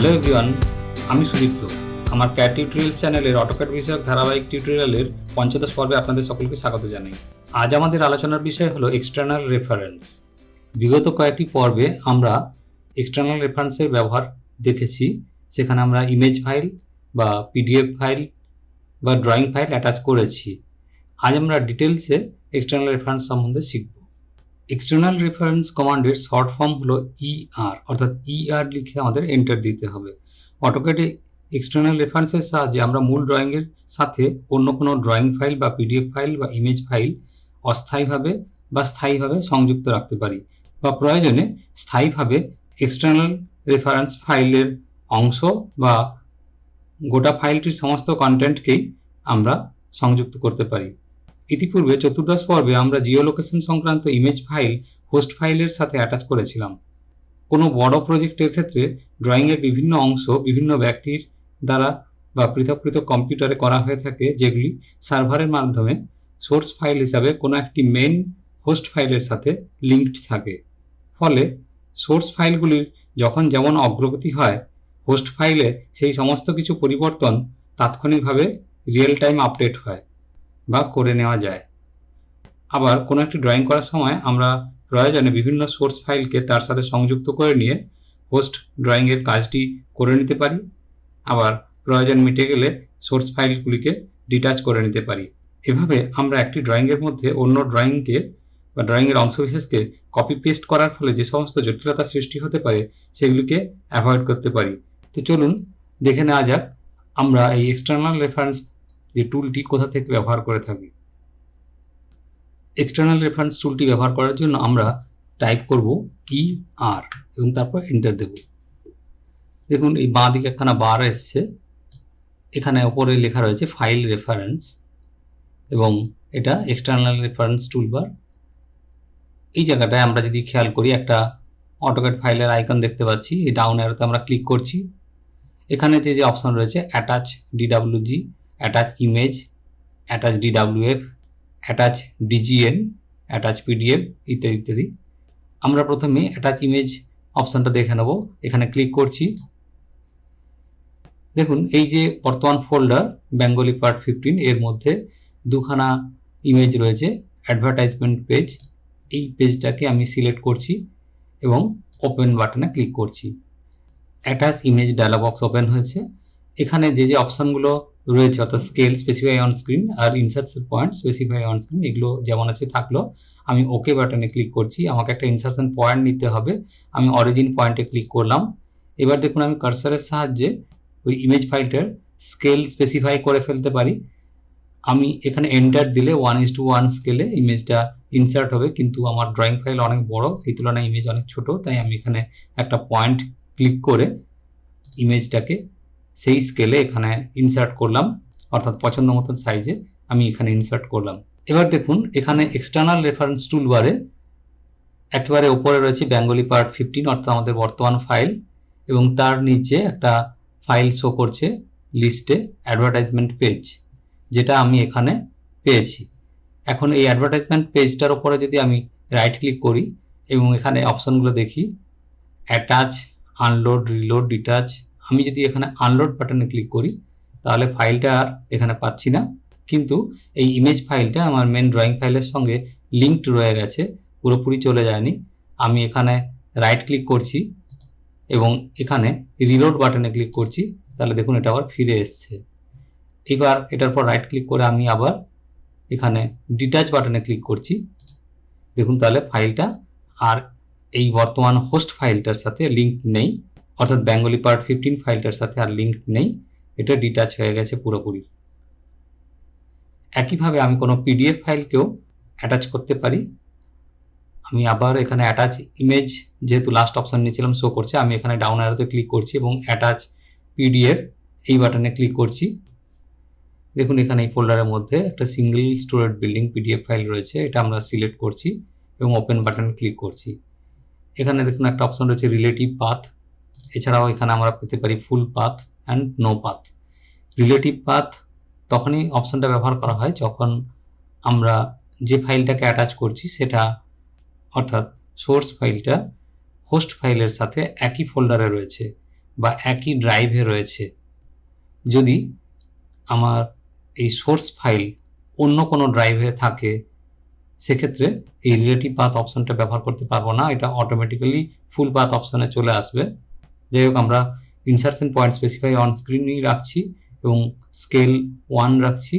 Hello everyone, আমি সুদীপ্ত। আমার cat tutorial চ্যানেলের অটোক্যাড বিষয়ক ধারাবাহিক টিউটোরিয়ালের ৫০ পর্বে আপনাদের সকলকে স্বাগত জানাই। আজ আমাদের আলোচনার বিষয় হলো এক্সটার্নাল রেফারেন্স। বিগত কয়েকটি পর্বে আমরা এক্সটার্নাল রেফারেন্সের ব্যবহার দেখেছি। সেখানে আমরা ইমেজ ফাইল বা পিডিএফ ফাইল বা ড্রয়িং ফাইল অ্যাটাচ করেছি। আজ আমরা ডিটেলসে এক্সটার্নাল রেফারেন্স সম্বন্ধে শিখব। এক্সটার্নাল রেফারেন্স কমান্ডের শর্ট ফর্ম হলো ইআর, অর্থাৎ ইআর লিখে আমাদের এন্টার দিতে হবে। অটোক্যাডে এক্সটার্নাল রেফারেন্সের সাহায্যে আমরা মূল ড্রয়িংয়ের সাথে অন্য কোনো ড্রয়িং ফাইল বা পিডিএফ ফাইল বা ইমেজ ফাইল অস্থায়ীভাবে বা স্থায়ীভাবে সংযুক্ত রাখতে পারি, বা প্রয়োজনে স্থায়ীভাবে এক্সটার্নাল রেফারেন্স ফাইলের অংশ বা গোটা ফাইলটির সমস্ত কন্টেন্টকেই আমরা সংযুক্ত করতে পারি। ইতিপূর্বে চতুর্দশ পর্বে আমরা জিওলোকেশন সংক্রান্ত ইমেজ ফাইল হোস্ট ফাইলের সাথে অ্যাটাচ করেছিলাম। কোনো বড় প্রজেক্টের ক্ষেত্রে ড্রয়িংয়ের বিভিন্ন অংশ বিভিন্ন ব্যক্তির দ্বারা বা পৃথক পৃথক কম্পিউটারে করা হয়ে থাকে, যেগুলি সার্ভারের মাধ্যমে সোর্স ফাইল হিসাবে কোনো একটি মেইন হোস্ট ফাইলের সাথে লিঙ্কড থাকে। ফলে সোর্স ফাইলগুলির যখন যেমন অগ্রগতি হয়, হোস্ট ফাইলে সেই সমস্ত কিছু পরিবর্তন তাৎক্ষণিকভাবে রিয়েল টাইম আপডেট হয় বা করে নেওয়া যায়। আবার কোনো একটি ড্রয়িং করার সময় আমরা প্রয়োজনে বিভিন্ন সোর্স ফাইলকে তার সাথে সংযুক্ত করে নিয়ে হোস্ট ড্রয়িংয়ের কাজটি করে নিতে পারি। আবার প্রয়োজন মিটে গেলে সোর্স ফাইলগুলিকে ডিটাচ করে নিতে পারি। এভাবে আমরা একটি ড্রয়িংয়ের মধ্যে অন্য ড্রয়িংকে বা ড্রয়িংয়ের অংশবিশেষকে কপি পেস্ট করার ফলে যে সমস্ত জটিলতা সৃষ্টি হতে পারে সেগুলিকে অ্যাভয়েড করতে পারি। তো চলুন দেখে নেওয়া যাক আমরা এই এক্সটার্নাল রেফারেন্স যে টুলটি কোথা থেকে ব্যবহার করে থাকি। এক্সটার্নাল রেফারেন্স টুলটি ব্যবহার করার জন্য আমরা টাইপ করব ইআর এবং তারপর এন্টার দেব। দেখুন এই বাঁ দিকে একখানা বার এসছে, এখানে ওপরে লেখা রয়েছে ফাইল রেফারেন্স এবং এটা এক্সটার্নাল রেফারেন্স টুলবার। এই জায়গাটায় আমরা যদি খেয়াল করি একটা অটোক্যাড ফাইলের আইকন দেখতে পাচ্ছি। এই ডাউন অ্যারোতে আমরা ক্লিক করছি। এখানে যে অপশন রয়েছে attach DWG, attach image, attach DWF, attach DGN, attach PDF ইত্যাদি ইত্যাদি। আমরা প্রথমে অ্যাটাচ ইমেজ অপশানটা দেখে নেব। এখানে ক্লিক করছি। দেখুন এই যে বর্তমান ফোল্ডার বেঙ্গলি পার্ট 15, এর মধ্যে দুখানা ইমেজ রয়েছে, অ্যাডভার্টাইজমেন্ট পেজ। এই পেজটাকে আমি সিলেক্ট করছি এবং ওপেন বাটনে ক্লিক করছি। Attach image dialog box open হয়েছে। এখানে যে অপশানগুলো রয়েছে অর্থাৎ স্কেল, স্পেসিফাই অন স্ক্রিন আর insertion point, specify on screen, এগুলো যেমন আছে থাকলো। আমি ওকে বাটনে ক্লিক করছি। আমাকে একটা ইনসার্শন পয়েন্ট নিতে হবে। আমি অরিজিন পয়েন্টে ক্লিক করলাম। এবার দেখুন আমি কার্সারের সাহায্যে ওই ইমেজ ফাইলটার স্কেল স্পেসিফাই করে ফেলতে পারি। আমি এখানে এন্টার দিলে 1:1 স্কেলে ইমেজটা ইনসার্ট হবে, কিন্তু আমার ড্রয়িং ফাইল অনেক বড়, সেই তুলনায় ইমেজ অনেক ছোট, তাই আমি এখানে একটা পয়েন্ট ক্লিক করে ইমেজটাকে সেই স্কেলে এখানে ইনসার্ট করলাম, অর্থাৎ পছন্দ মতন সাইজে আমি এখানে ইনসার্ট করলাম। এবার দেখুন এখানে এক্সটার্নাল রেফারেন্স টুলবারে একেবারে ওপরে রয়েছে বেঙ্গলি পার্ট 15, অর্থাৎ আমাদের বর্তমান ফাইল, এবং তার নিচে একটা ফাইল শো করছে লিস্টে অ্যাডভার্টাইজমেন্ট পেজ, যেটা আমি এখানে পেয়েছি। এখন এই অ্যাডভার্টাইজমেন্ট পেজটার ওপরে যদি আমি রাইট ক্লিক করি এবং এখানে অপশনগুলো দেখি, অ্যাটাচ, আনলোড, রিলোড, ডিটাচ, আমি যদি এখানে আনলোড বাটনে ক্লিক করি তাহলে ফাইলটা আর এখানে পাচ্ছি না, কিন্তু এই ইমেজ ফাইলটা আমার মেন ড্রয়িং ফাইলের সঙ্গে লিঙ্কড রয়ে গেছে, পুরোপুরি চলে যায়নি। আমি এখানে রাইট ক্লিক করছি এবং এখানে রিলোড বাটনে ক্লিক করছি, তাহলে দেখুন এটা আবার ফিরে এসছে। এবার এটার পর রাইট ক্লিক করে আমি আবার এখানে ডিটাচ বাটনে ক্লিক করছি। দেখুন তাহলে ফাইলটা আর এই বর্তমান হোস্ট ফাইলটার সাথে লিঙ্ক নেই, অর্থাৎ বেঙ্গলি পার্ট 15 ফাইলটার সাথে আর লিঙ্ক নেই, এটা ডিটাচ হয়ে গেছে পুরোপুরি। একইভাবে আমি কোনো পিডিএফ ফাইলকেও অ্যাটাচ করতে পারি। আমি আবার এখানে অ্যাটাচ ইমেজ, যেহেতু লাস্ট অপশান নিয়েছিলাম শো করছে, আমি এখানে ডাউন অ্যারোতে ক্লিক করছি এবং অ্যাটাচ পিডিএফ এই বাটনে ক্লিক করছি। দেখুন এখানে এই ফোল্ডারের মধ্যে একটা single storeyed building PDF file রয়েছে, এটা আমরা সিলেক্ট করছি এবং ওপেন বাটনে ক্লিক করছি। এখানে দেখুন একটা অপশন রয়েছে রিলেটিভ পাথ, এছাড়াও এখানে আমরা পেতে পারি full path and no path. Relative path তখনই অপশনটা ব্যবহার করা হয় যখন আমরা যে ফাইলটাকে অ্যাটাচ করছি সেটা, অর্থাৎ সোর্স ফাইলটা হোস্ট ফাইলের সাথে একই ফোল্ডারে রয়েছে, বা একই ড্রাইভে রয়েছে। যদি আমার এই সোর্স ফাইল অন্য কোনো ড্রাইভে থাকে সেক্ষেত্রে এই রিলেটিভ পাথ অপশনটা ব্যবহার করতে পারবো না, এটা অটোমেটিক্যালি ফুল পাথ অপশনে চলে আসবে। যাই হোক, আমরা ইনসারশন পয়েন্ট স্পেসিফাই অন স্ক্রিনই রাখছি এবং স্কেল 1 রাখছি।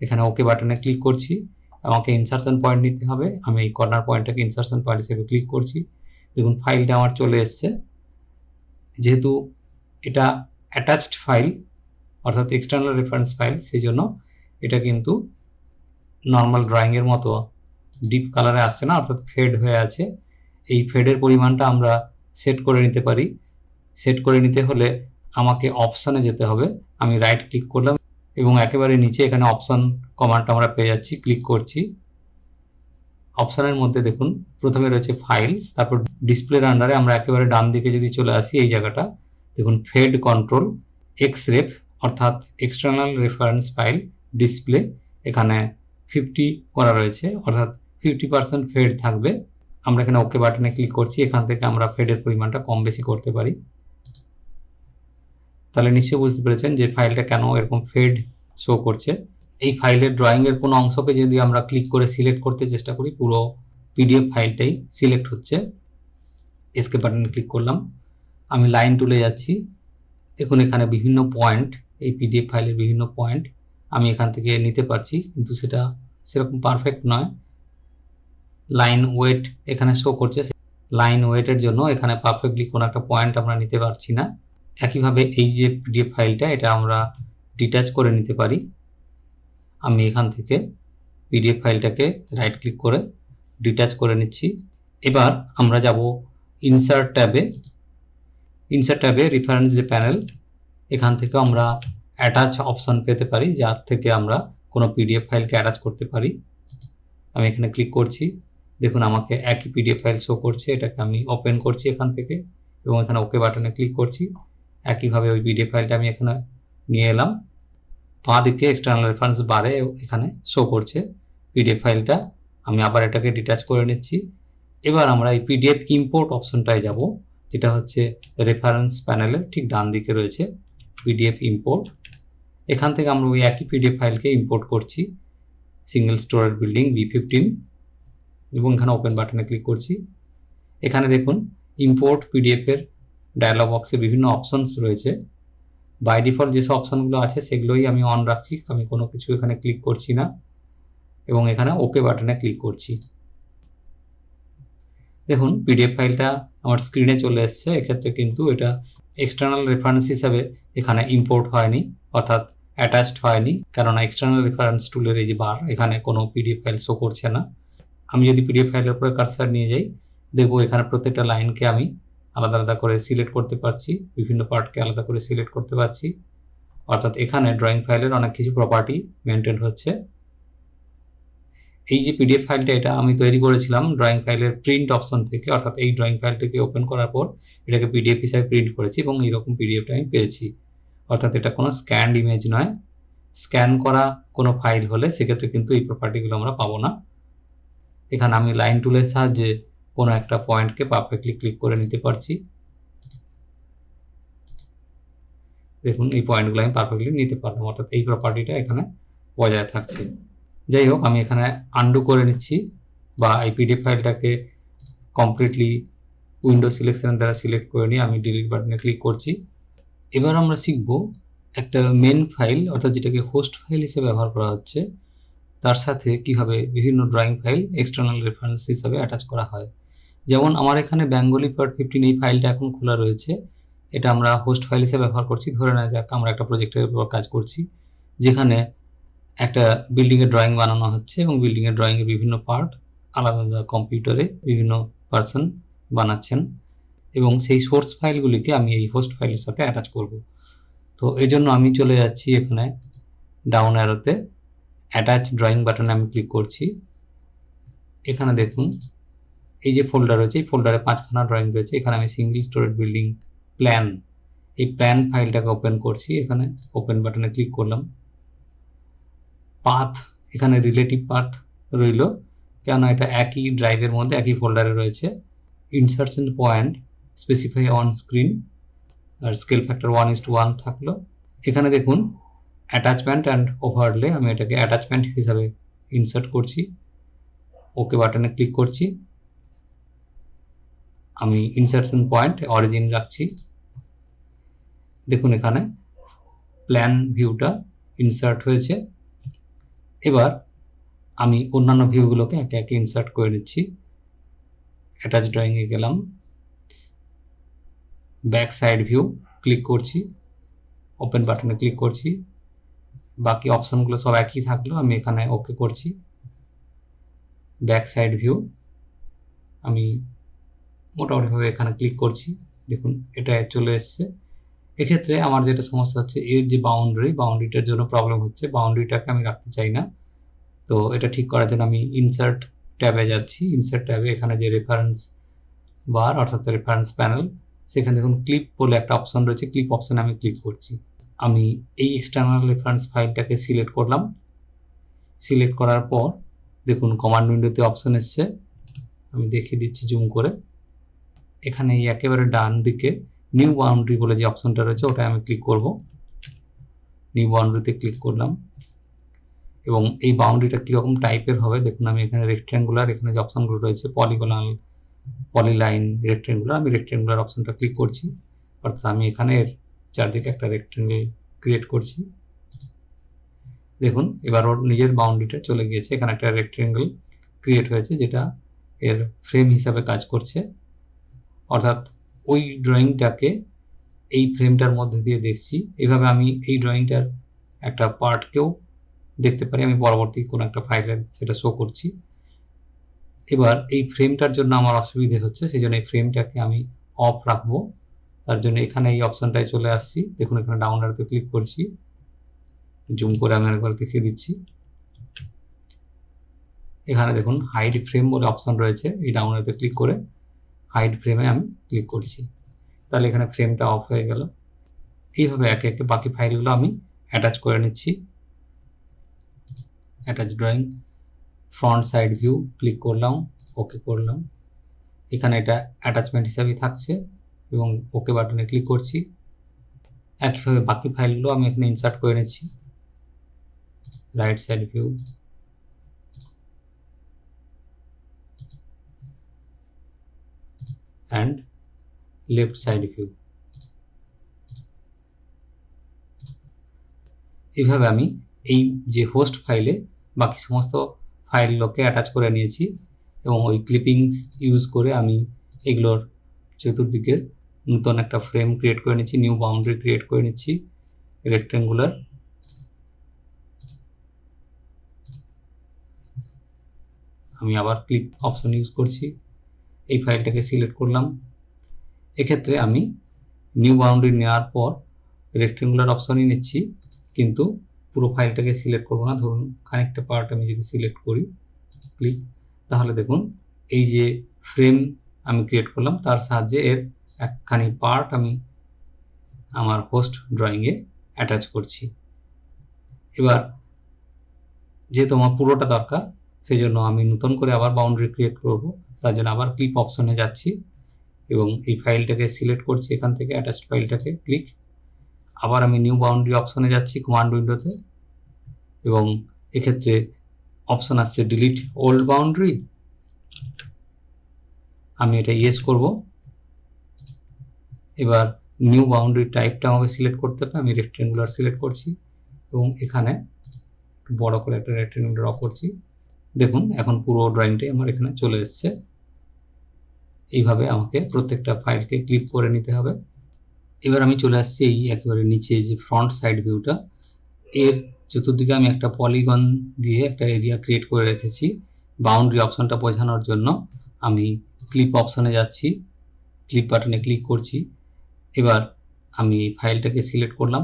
এখানে ওকে বাটনে ক্লিক করছি। আমাকে ইনসারশন পয়েন্ট নিতে হবে, আমি এই কর্নার পয়েন্টটাকে ইনসারশন পয়েন্ট হিসেবে ক্লিক করছি। দেখুন ফাইলটা আমার চলে এসছে। যেহেতু এটা অ্যাটাচড ফাইল অর্থাৎ এক্সটার্নাল রেফারেন্স ফাইল, সেই জন্য এটা কিন্তু নর্মাল ড্রয়িংয়ের মতো ডিপ কালারে আসছে না, অর্থাৎ ফেড হয়ে আছে। এই ফেডের পরিমাণটা আমরা সেট করে নিতে পারি। সেট করে নিতে হলে আমাকে অপশানে যেতে হবে। আমি রাইট ক্লিক করলাম এবং একেবারে নিচে এখানে অপশান কমান্ডটা আমরা পেয়ে যাচ্ছি, ক্লিক করছি। অপশানের মধ্যে দেখুন প্রথমে রয়েছে ফাইলস, তারপর ডিসপ্লের আন্ডারে আমরা একেবারে ডান দিকে যদি চলে আসি, এই জায়গাটা দেখুন ফেড কন্ট্রোল এক্সরেফ অর্থাৎ এক্সটার্নাল রেফারেন্স ফাইল ডিসপ্লে, এখানে 50 করা রয়েছে অর্থাৎ 50% ফেড থাকবে। আমরা এখানে ওকে বাটনে ক্লিক করছি। এখান থেকে আমরা ফেডের পরিমাণটা কম বেশি করতে পারি। তাহলে নিশ্চয়ই বুঝতে পেরেছেন যে ফাইলটা কেন এরকম ফেড শো করছে। এই ফাইলের ড্রয়িংয়ের কোনো অংশকে যদি আমরা ক্লিক করে সিলেক্ট করতে চেষ্টা করি, পুরো পিডিএফ ফাইলটাই সিলেক্ট হচ্ছে। এসকেপ বাটনে ক্লিক করলাম, আমি লাইন টুলে যাচ্ছি। দেখুন এখানে বিভিন্ন পয়েন্ট, এই পিডিএফ ফাইলের বিভিন্ন পয়েন্ট আমি এখান থেকে নিতে পারছি, কিন্তু সেটা সেরকম পারফেক্ট নয়। লাইন ওয়েট এখানে শো করছে, লাইন ওয়েটের জন্য এখানে পারফেক্টলি কোনো একটা পয়েন্ট আমরা নিতে পারছি না। একইভাবে এই যে পিডিএফ ফাইলটা, এটা আমরা ডিটাচ করে নিতে পারি। আমি এখান থেকে পিডিএফ ফাইলটাকে রাইট ক্লিক করে ডিটাচ করে নিচ্ছি। এবার আমরা যাব ইনসার্ট ট্যাবে। ইনসার্ট ট্যাবে রেফারেন্স যে প্যানেল, এখান থেকে আমরা অ্যাটাচ অপশন পেতে পারি, যার থেকে আমরা কোনো পিডিএফ ফাইলকে অ্যাটাচ করতে পারি। আমি এখানে ক্লিক করছি। দেখুন আমাকে একই পিডিএফ ফাইল শো করছে, এটাকে আমি ওপেন করছি এখান থেকে এবং এখানে ওকে বাটনে ক্লিক করছি। একইভাবে ওই পিডিএফ ফাইলটা আমি এখানে নিয়ে এলাম। বাঁ দিকে এক্সটার্নাল রেফারেন্স বারে এখানে শো করছে পিডিএফ ফাইলটা। আমি আবার এটাকে ডিটাচ করে নিচ্ছি। এবার আমরা এই পিডিএফ ইম্পোর্ট অপশনটায় যাব, যেটা হচ্ছে রেফারেন্স প্যানেলের ঠিক ডান দিকে রয়েছে পিডিএফ ইম্পোর্ট। এখান থেকে আমরা ওই একই পিডিএফ ফাইলকে ইম্পোর্ট করছি, সিঙ্গেল স্টোরেজ বিল্ডিং B15, এবং এখানে ওপেন বাটনে ক্লিক করছি। এখানে দেখুন ইম্পোর্ট পিডিএফের ডায়ালগ বক্সে বিভিন্ন অপশনস রয়েছে। বাই ডিফল্ট যেসব অপশনগুলো আছে সেগুলোই আমি অন রাখছি, আমি কোনো কিছু এখানে ক্লিক করছি না এবং এখানে ওকে বাটনে ক্লিক করছি। দেখুন পিডিএফ ফাইলটা আমার স্ক্রিনে চলে এসছে। এক্ষেত্রে কিন্তু এটা এক্সটার্নাল রেফারেন্স হিসাবে এখানে ইম্পোর্ট হয়নি, অর্থাৎ অ্যাটাচড হয়নি, কেননা এক্সটার্নাল রেফারেন্স টুলের এই যে বার, এখানে কোনো পিডিএফ ফাইল শো করছে না। আমি যদি পিডিএফ ফাইলের উপরে কার্সার নিয়ে যাই, দেখব এখানে প্রত্যেকটা লাইনকে আমি আলাদা আলাদা করে সিলেক্ট করতে পারছি, বিভিন্ন পার্টকে আলাদা করে সিলেক্ট করতে পারছি, অর্থাৎ এখানে ড্রয়িং ফাইলের অনেক কিছু প্রপার্টি মেনটেন হচ্ছে। এই যে পিডিএফ ফাইলটা, এটা আমি তৈরি করেছিলাম ড্রয়িং ফাইলের প্রিন্ট অপশন থেকে, অর্থাৎ এই ড্রয়িং ফাইলটাকে ওপেন করার পর এটাকে পিডিএফ হিসাবে প্রিন্ট করেছি এবং এইরকম পিডিএফটা আমি পেয়েছি। অর্থাৎ এটা কোনো স্ক্যান্ড ইমেজ নয়। স্ক্যান করা কোনো ফাইল হলে সেক্ষেত্রে কিন্তু এই প্রপার্টিগুলো আমরা পাবো না। এখানে আমি লাইন টুলের সাহায্যে কোনো একটা পয়েন্টকে পারফেক্টলি ক্লিক করে নিতে পারছি। দেখুন এই পয়েন্টগুলো আমি পারফেক্টলি নিতে পারলাম, অর্থাৎ এই প্রপার্টিটা এখানে বজায় থাকছে। যাই হোক, আমি এখানে আন্ডু করে নিচ্ছি, বা এই পিডিএফ ফাইলটাকে কমপ্লিটলি উইন্ডো সিলেকশনের দ্বারা সিলেক্ট করে নিয়ে আমি ডিলিট বাটনে ক্লিক করছি। এবার আমরা শিখব একটা মেন ফাইল, অর্থাৎ যেটাকে হোস্ট ফাইল হিসেবে ব্যবহার করা হচ্ছে, তার সাথে কিভাবে বিভিন্ন ড্রয়িং ফাইল এক্সটার্নাল রেফারেন্স হিসাবে অ্যাটাচ করা হয়। যেমন আমার এখানে বেঙ্গলি পার্ট 15 এই ফাইলটা এখন খোলা রয়েছে, এটা আমরা হোস্ট ফাইল হিসেবে ব্যবহার করছি। ধরে নেওয়া যাক আমরা একটা প্রজেক্টের উপর কাজ করছি, যেখানে একটা বিল্ডিংয়ের ড্রয়িং বানানো হচ্ছে এবং বিল্ডিংয়ের ড্রয়িংয়ের বিভিন্ন পার্ট আলাদা আলাদা কম্পিউটারে বিভিন্ন পার্সন বানাচ্ছেন, এবং সেই সোর্স ফাইলগুলিকে আমি এই হোস্ট ফাইলের সাথে অ্যাটাচ করব। তো এই জন্য আমি চলে যাচ্ছি এখানে ডাউন অ্যারোতে, অ্যাটাচ ড্রয়িং বাটনে আমি ক্লিক করছি। এখানে দেখুন এই যে ফোল্ডার রয়েছে, এই ফোল্ডারে 5খানা ড্রয়িং রয়েছে। এখানে আমি সিঙ্গেল স্টোরেজ বিল্ডিং প্ল্যান, এই প্ল্যান ফাইলটাকে ওপেন করছি। এখানে ওপেন বাটনে ক্লিক করলাম। পাথ, এখানে রিলেটিভ পাথ রইল, কেন এটা একই ড্রাইভের মধ্যে একই ফোল্ডারে রয়েছে। Insertion point specify on screen, আর স্কেল ফ্যাক্টর 1:1 থাকলো। এখানে দেখুন অ্যাটাচমেন্ট অ্যান্ড ওভারলে, আমি এটাকে অ্যাটাচমেন্ট হিসাবে ইনসার্ট করছি। ওকে বাটনে ক্লিক করছি। আমি ইনসার্শন পয়েন্ট অরিজিন রাখছি। দেখুন এখানে প্ল্যান ভিউটা ইনসার্ট হয়েছে। এবার আমি অন্যান্য ভিউগুলোকে একে একে ইনসার্ট করে নিচ্ছি। অ্যাটাচ ড্রয়িংয়ে গেলাম, ব্যাক সাইড ভিউ ক্লিক করছি, ওপেন বাটনে ক্লিক করছি। বাকি অপশনগুলো সব একই থাকলো, আমি এখানে ওকে করছি। ব্যাক সাইড ভিউ আমি মোটামুটিভাবে এখানে ক্লিক করছি। দেখুন এটা চলে এসছে। এক্ষেত্রে আমার যেটা সমস্যা হচ্ছে, এর যে বাউন্ডারিটার জন্য প্রবলেম হচ্ছে। বাউন্ডারিটাকে আমি রাখতে চাই না, তো এটা ঠিক করার জন্য আমি ইনসার্ট ট্যাবে যাচ্ছি। ইনসার্ট ট্যাবে এখানে যে রেফারেন্স বার অর্থাৎ রেফারেন্স প্যানেল, সেখানে দেখুন ক্লিপ বলে একটা অপশন রয়েছে। ক্লিপ অপশনে আমি ক্লিক করছি। আমি এই এক্সটার্নাল রেফারেন্স ফাইলটাকে সিলেক্ট করলাম। সিলেক্ট করার পর দেখুন কমান্ড উইন্ডোতে অপশন এসছে, আমি দেখিয়ে দিচ্ছি জুম করে। এখানে এই একেবারে ডান দিকে নিউ বাউন্ডারি বলে যে অপশনটা রয়েছে, ওটা আমি ক্লিক করব। নিউ বাউন্ডারিতে ক্লিক করলাম এবং এই বাউন্ডারিটা কীরকম টাইপের হবে দেখুন। আমি এখানে রেক্ট্যাঙ্গুলার, এখানে যে অপশনগুলো রয়েছে পলিগোনাল, পলিলাইন, রেক্ট্যাঙ্গুলার, আমি রেক্ট্যাঙ্গুলার অপশনটা ক্লিক করছি। অর্থাৎ আমি এখানে এর চারদিকে একটা রেক্ট্যাঙ্গেল ক্রিয়েট করছি। দেখুন এবার ওর নিজের বাউন্ডারিটা চলে গিয়েছে। এখানে একটা রেক্ট্যাঙ্গেল ক্রিয়েট হয়েছে যেটা এর ফ্রেম হিসাবে কাজ করছে। অর্থাৎ ওই ড্রয়িংটাকে এই ফ্রেমটার মধ্যে দিয়ে দেখছি। এইভাবে আমি এই ড্রয়িংটার একটা পার্টকেও দেখতে পারি। আমি পরবর্তী কোনো একটা ফাইলে সেটা শো করছি। এবার এই ফ্রেমটার জন্য আমার অসুবিধে হচ্ছে, সেই জন্য এই ফ্রেমটাকে আমি অফ রাখবো। তার জন্য এখানে এই অপশনটায় চলে আসছি। দেখুন এখানে ডাউন অ্যারোতে ক্লিক করছি। জুম করে আমি একবার দেখিয়ে দিচ্ছি। এখানে দেখুন হাইড ফ্রেম বলে অপশন রয়েছে। এই ডাউন অ্যারোতে ক্লিক করে হাইড ফ্রেমে আমি ক্লিক করছি। তাহলে এখানে ফ্রেমটা অফ হয়ে গেল। এইভাবে একে একে বাকি ফাইলগুলো আমি অ্যাটাচ করে নিচ্ছি। Attach drawing, front side view click করলাম, ওকে করলাম। এখানে এটা অ্যাটাচমেন্ট হিসাবেই থাকছে এবং ওকে বাটনে ক্লিক করছি। একইভাবে বাকি ফাইলগুলো আমি এখানে ইনসার্ট করে নিচ্ছি। Right side view, and left side view. এইভাবে আমি এই যে হোস্ট ফাইলে বাকি সমস্ত ফাইলগুলোকে অ্যাটাচ করে নিয়েছি এবং ওই ক্লিপিংস ইউজ করে আমি এগুলোর চতুর্দিকের নতুন একটা ফ্রেম ক্রিয়েট করে নিচ্ছি, নিউ বাউন্ডারি ক্রিয়েট করে নিচ্ছি রেক্ট্যাঙ্গুলার। আমি আবার ক্লিপ অপশন ইউজ করছি। এই ফাইলটাকে সিলেক্ট করলাম। এক্ষেত্রে আমি নিউ বাউন্ডারি নেওয়ার পর রেক্ট্যাঙ্গুলার অপশনই নিচ্ছি, কিন্তু পুরো ফাইলটাকে সিলেক্ট করবো না। ধরুন খানিকটা পার্ট আমি যদি সিলেক্ট করি ক্লিক, তাহলে দেখুন এই যে ফ্রেম আমি ক্রিয়েট করলাম তার সাহায্যে এর একখানি পার্ট আমি আমার হোস্ট ড্রয়িংয়ে অ্যাটাচ করছি। এবার যেহেতু আমার পুরোটা দরকার, সেই জন্য আমি নতুন করে আবার বাউন্ডারি ক্রিয়েট করব। তার জন্য আবার ক্লিপ অপশনে যাচ্ছি এবং এই ফাইলটাকে সিলেক্ট করছি। এখান থেকে অ্যাটাচড ফাইলটাকে ক্লিক, আবার আমি নিউ বাউন্ডারি অপশনে যাচ্ছি কমান্ড উইন্ডোতে এবং এক্ষেত্রে অপশন আসছে ডিলিট ওল্ড বাউন্ডারি। আমি এটা ইয়েস করব। এবার নিউ বাউন্ডারি টাইপটা আমাকে সিলেক্ট করতে হবে। আমি রেক্ট্যাঙ্গুলার সিলেক্ট করছি এবং এখানে বড় করে একটা রেক্ট্যাঙ্গুলার ড্র করছি। দেখুন এখন পুরো ড্রয়িংটাই আমার এখানে চলে এসছে। এইভাবে আমাকে প্রত্যেকটা ফাইলকে ক্লিক করে নিতে হবে। এবার আমি চলে আসছি এই একেবারে নিচে যে ফ্রন্ট সাইড ভিউটা, এর চতুর্দিকে আমি একটা পলিগন দিয়ে একটা এরিয়া ক্রিয়েট করে রেখেছি বাউন্ডারি অপশনটা বোঝানোর জন্য। আমি ক্লিপ অপশনে যাচ্ছি, ক্লিপ বাটনে ক্লিক করছি। এবার আমি ফাইলটাকে সিলেক্ট করলাম।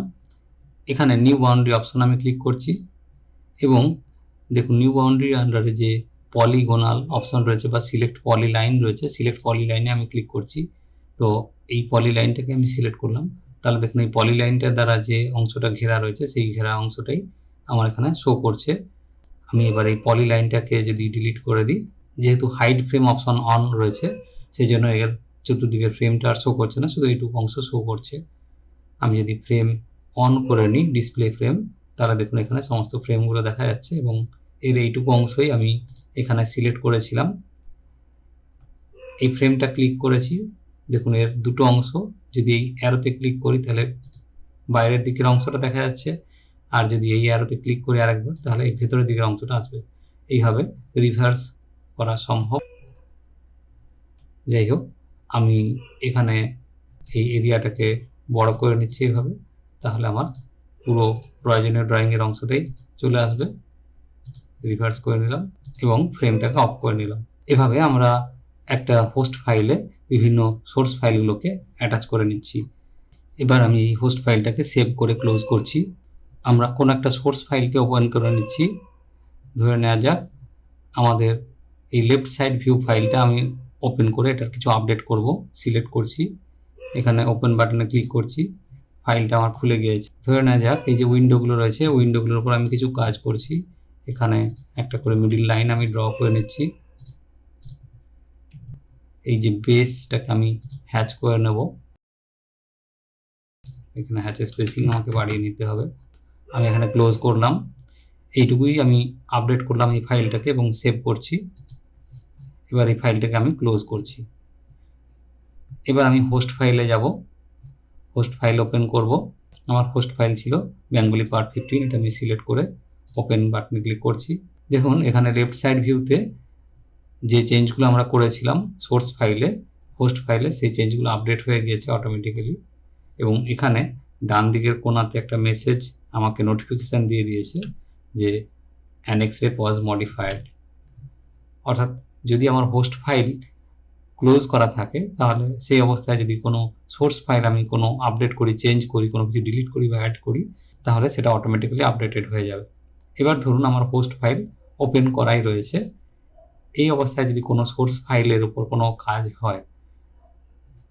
এখানে নিউ বাউন্ডারি অপশন আমি ক্লিক করছি এবং দেখুন নিউ বাউন্ডারির আন্ডারে যে পলিগোনাল অপশন রয়েছে বা সিলেক্ট পলি লাইন রয়েছে, সিলেক্ট পলি লাইনে আমি ক্লিক করছি। তো এই পলি লাইনটাকে আমি সিলেক্ট করলাম। তাহলে দেখুন এই পলি লাইনটার দ্বারা যে অংশটা ঘেরা রয়েছে সেই ঘেরা অংশটাই আমার এখানে শো করছে। আমি এবার এই পলি লাইনটাকে যদি ডিলিট করে দিই, যেহেতু হাইড ফ্রেম অপশন অন রয়েছে সেই জন্য এর চতুর্দিকের ফ্রেমটা আর শো করছে না, শুধু এইটুকু অংশ শো করছে। আমি যদি ফ্রেম অন করে নিই, ডিসপ্লে ফ্রেম, তাহলে দেখুন এখানে সমস্ত ফ্রেমগুলো দেখা যাচ্ছে এবং এর এইটুকু অংশই আমি এখানে সিলেক্ট করেছিলাম। এই ফ্রেমটা ক্লিক করেছি, দেখুন এর দুটো অংশ, যদি এই অ্যারোতে ক্লিক করি তাহলে বাইরের দিকের অংশটা দেখা যাচ্ছে, আর যদি এই অ্যারোতে ক্লিক করি আরেকবার তাহলে এই ভেতরের দিকের অংশটা আসবে। এইভাবে রিভার্স করা সম্ভব। যাই হোক, আমি এখানে এই এরিয়াটাকে বড় করে নিচ্ছি এইভাবে, তাহলে আমার পুরো প্রয়োজনীয় ড্রয়িংয়ের অংশটাই চলে আসবে। রিভার্স করে নিলাম এবং ফ্রেমটাকে অফ করে নিলাম। এভাবে আমরা একটা হোস্ট ফাইলে বিভিন্ন সোর্স ফাইলগুলোকে অ্যাটাচ করে নিচ্ছি। এবার আমি এই হোস্ট ফাইলটাকে সেভ করে ক্লোজ করছি। আমরা কোনো একটা সোর্স ফাইলকে ওপেন করে নিচ্ছি। ধরে নেওয়া যাক আমাদের এই লেফট সাইড ভিউ ফাইলটা আমি ওপেন করে এটার কিছু আপডেট করব। সিলেক্ট করছি, এখানে ওপেন বাটনে ক্লিক করছি, ফাইলটা আমার খুলে গিয়েছে। ধরে নেওয়া যাক এই যে উইন্ডোগুলো রয়েছে, উইন্ডোগুলোর উপর আমি কিছু কাজ করছি। এখানে একটা করে মিডিল লাইন আমি ড্র করে নিচ্ছি। এই যে বেসটাকে আমি হ্যাচ করে নেব, এখানে হ্যাচের স্পেসিং আমাকে বাড়িয়ে নিতে হবে। আমি এখানে ক্লোজ করলাম। এইটুকুই আমি আপডেট করলাম এই ফাইলটাকে এবং সেভ করছি। এবার এই ফাইলটাকে আমি ক্লোজ করছি। এবার আমি হোস্ট ফাইলে যাব, হোস্ট ফাইল ওপেন করব। আমার হোস্ট ফাইল ছিল বেঙ্গলি পার্ট 15, এটা আমি সিলেক্ট করে ওপেন বাটনে ক্লিক করছি। দেখুন এখানে লেফট সাইড ভিউতে যে চেঞ্জগুলো আমরা করেছিলাম সোর্স ফাইলে, হোস্ট ফাইলে, সেই চেঞ্জগুলো আপডেট হয়ে গিয়েছে অটোমেটিক্যালি। এবং এখানে ডান দিকের কোণাতে একটা মেসেজ আমাকে নোটিফিকেশান দিয়ে দিয়েছে যে অ্যানেক্স রেট ওয়াজ মডিফাইড। অর্থাৎ যদি আমার হোস্ট ফাইল ক্লোজ করা থাকে তাহলে সেই অবস্থায় যদি কোনো সোর্স ফাইল আমি কোনো আপডেট করি, চেঞ্জ করি, কোনো কিছু ডিলিট করি বা অ্যাড করি, তাহলে সেটা অটোমেটিক্যালি আপডেটেড হয়ে যাবে। এবার ধরুন আমার হোস্ট ফাইল ওপেন করাই রয়েছে। এই অবস্থায় যদি কোনো সোর্স ফাইলের উপর কোনো কাজ হয়,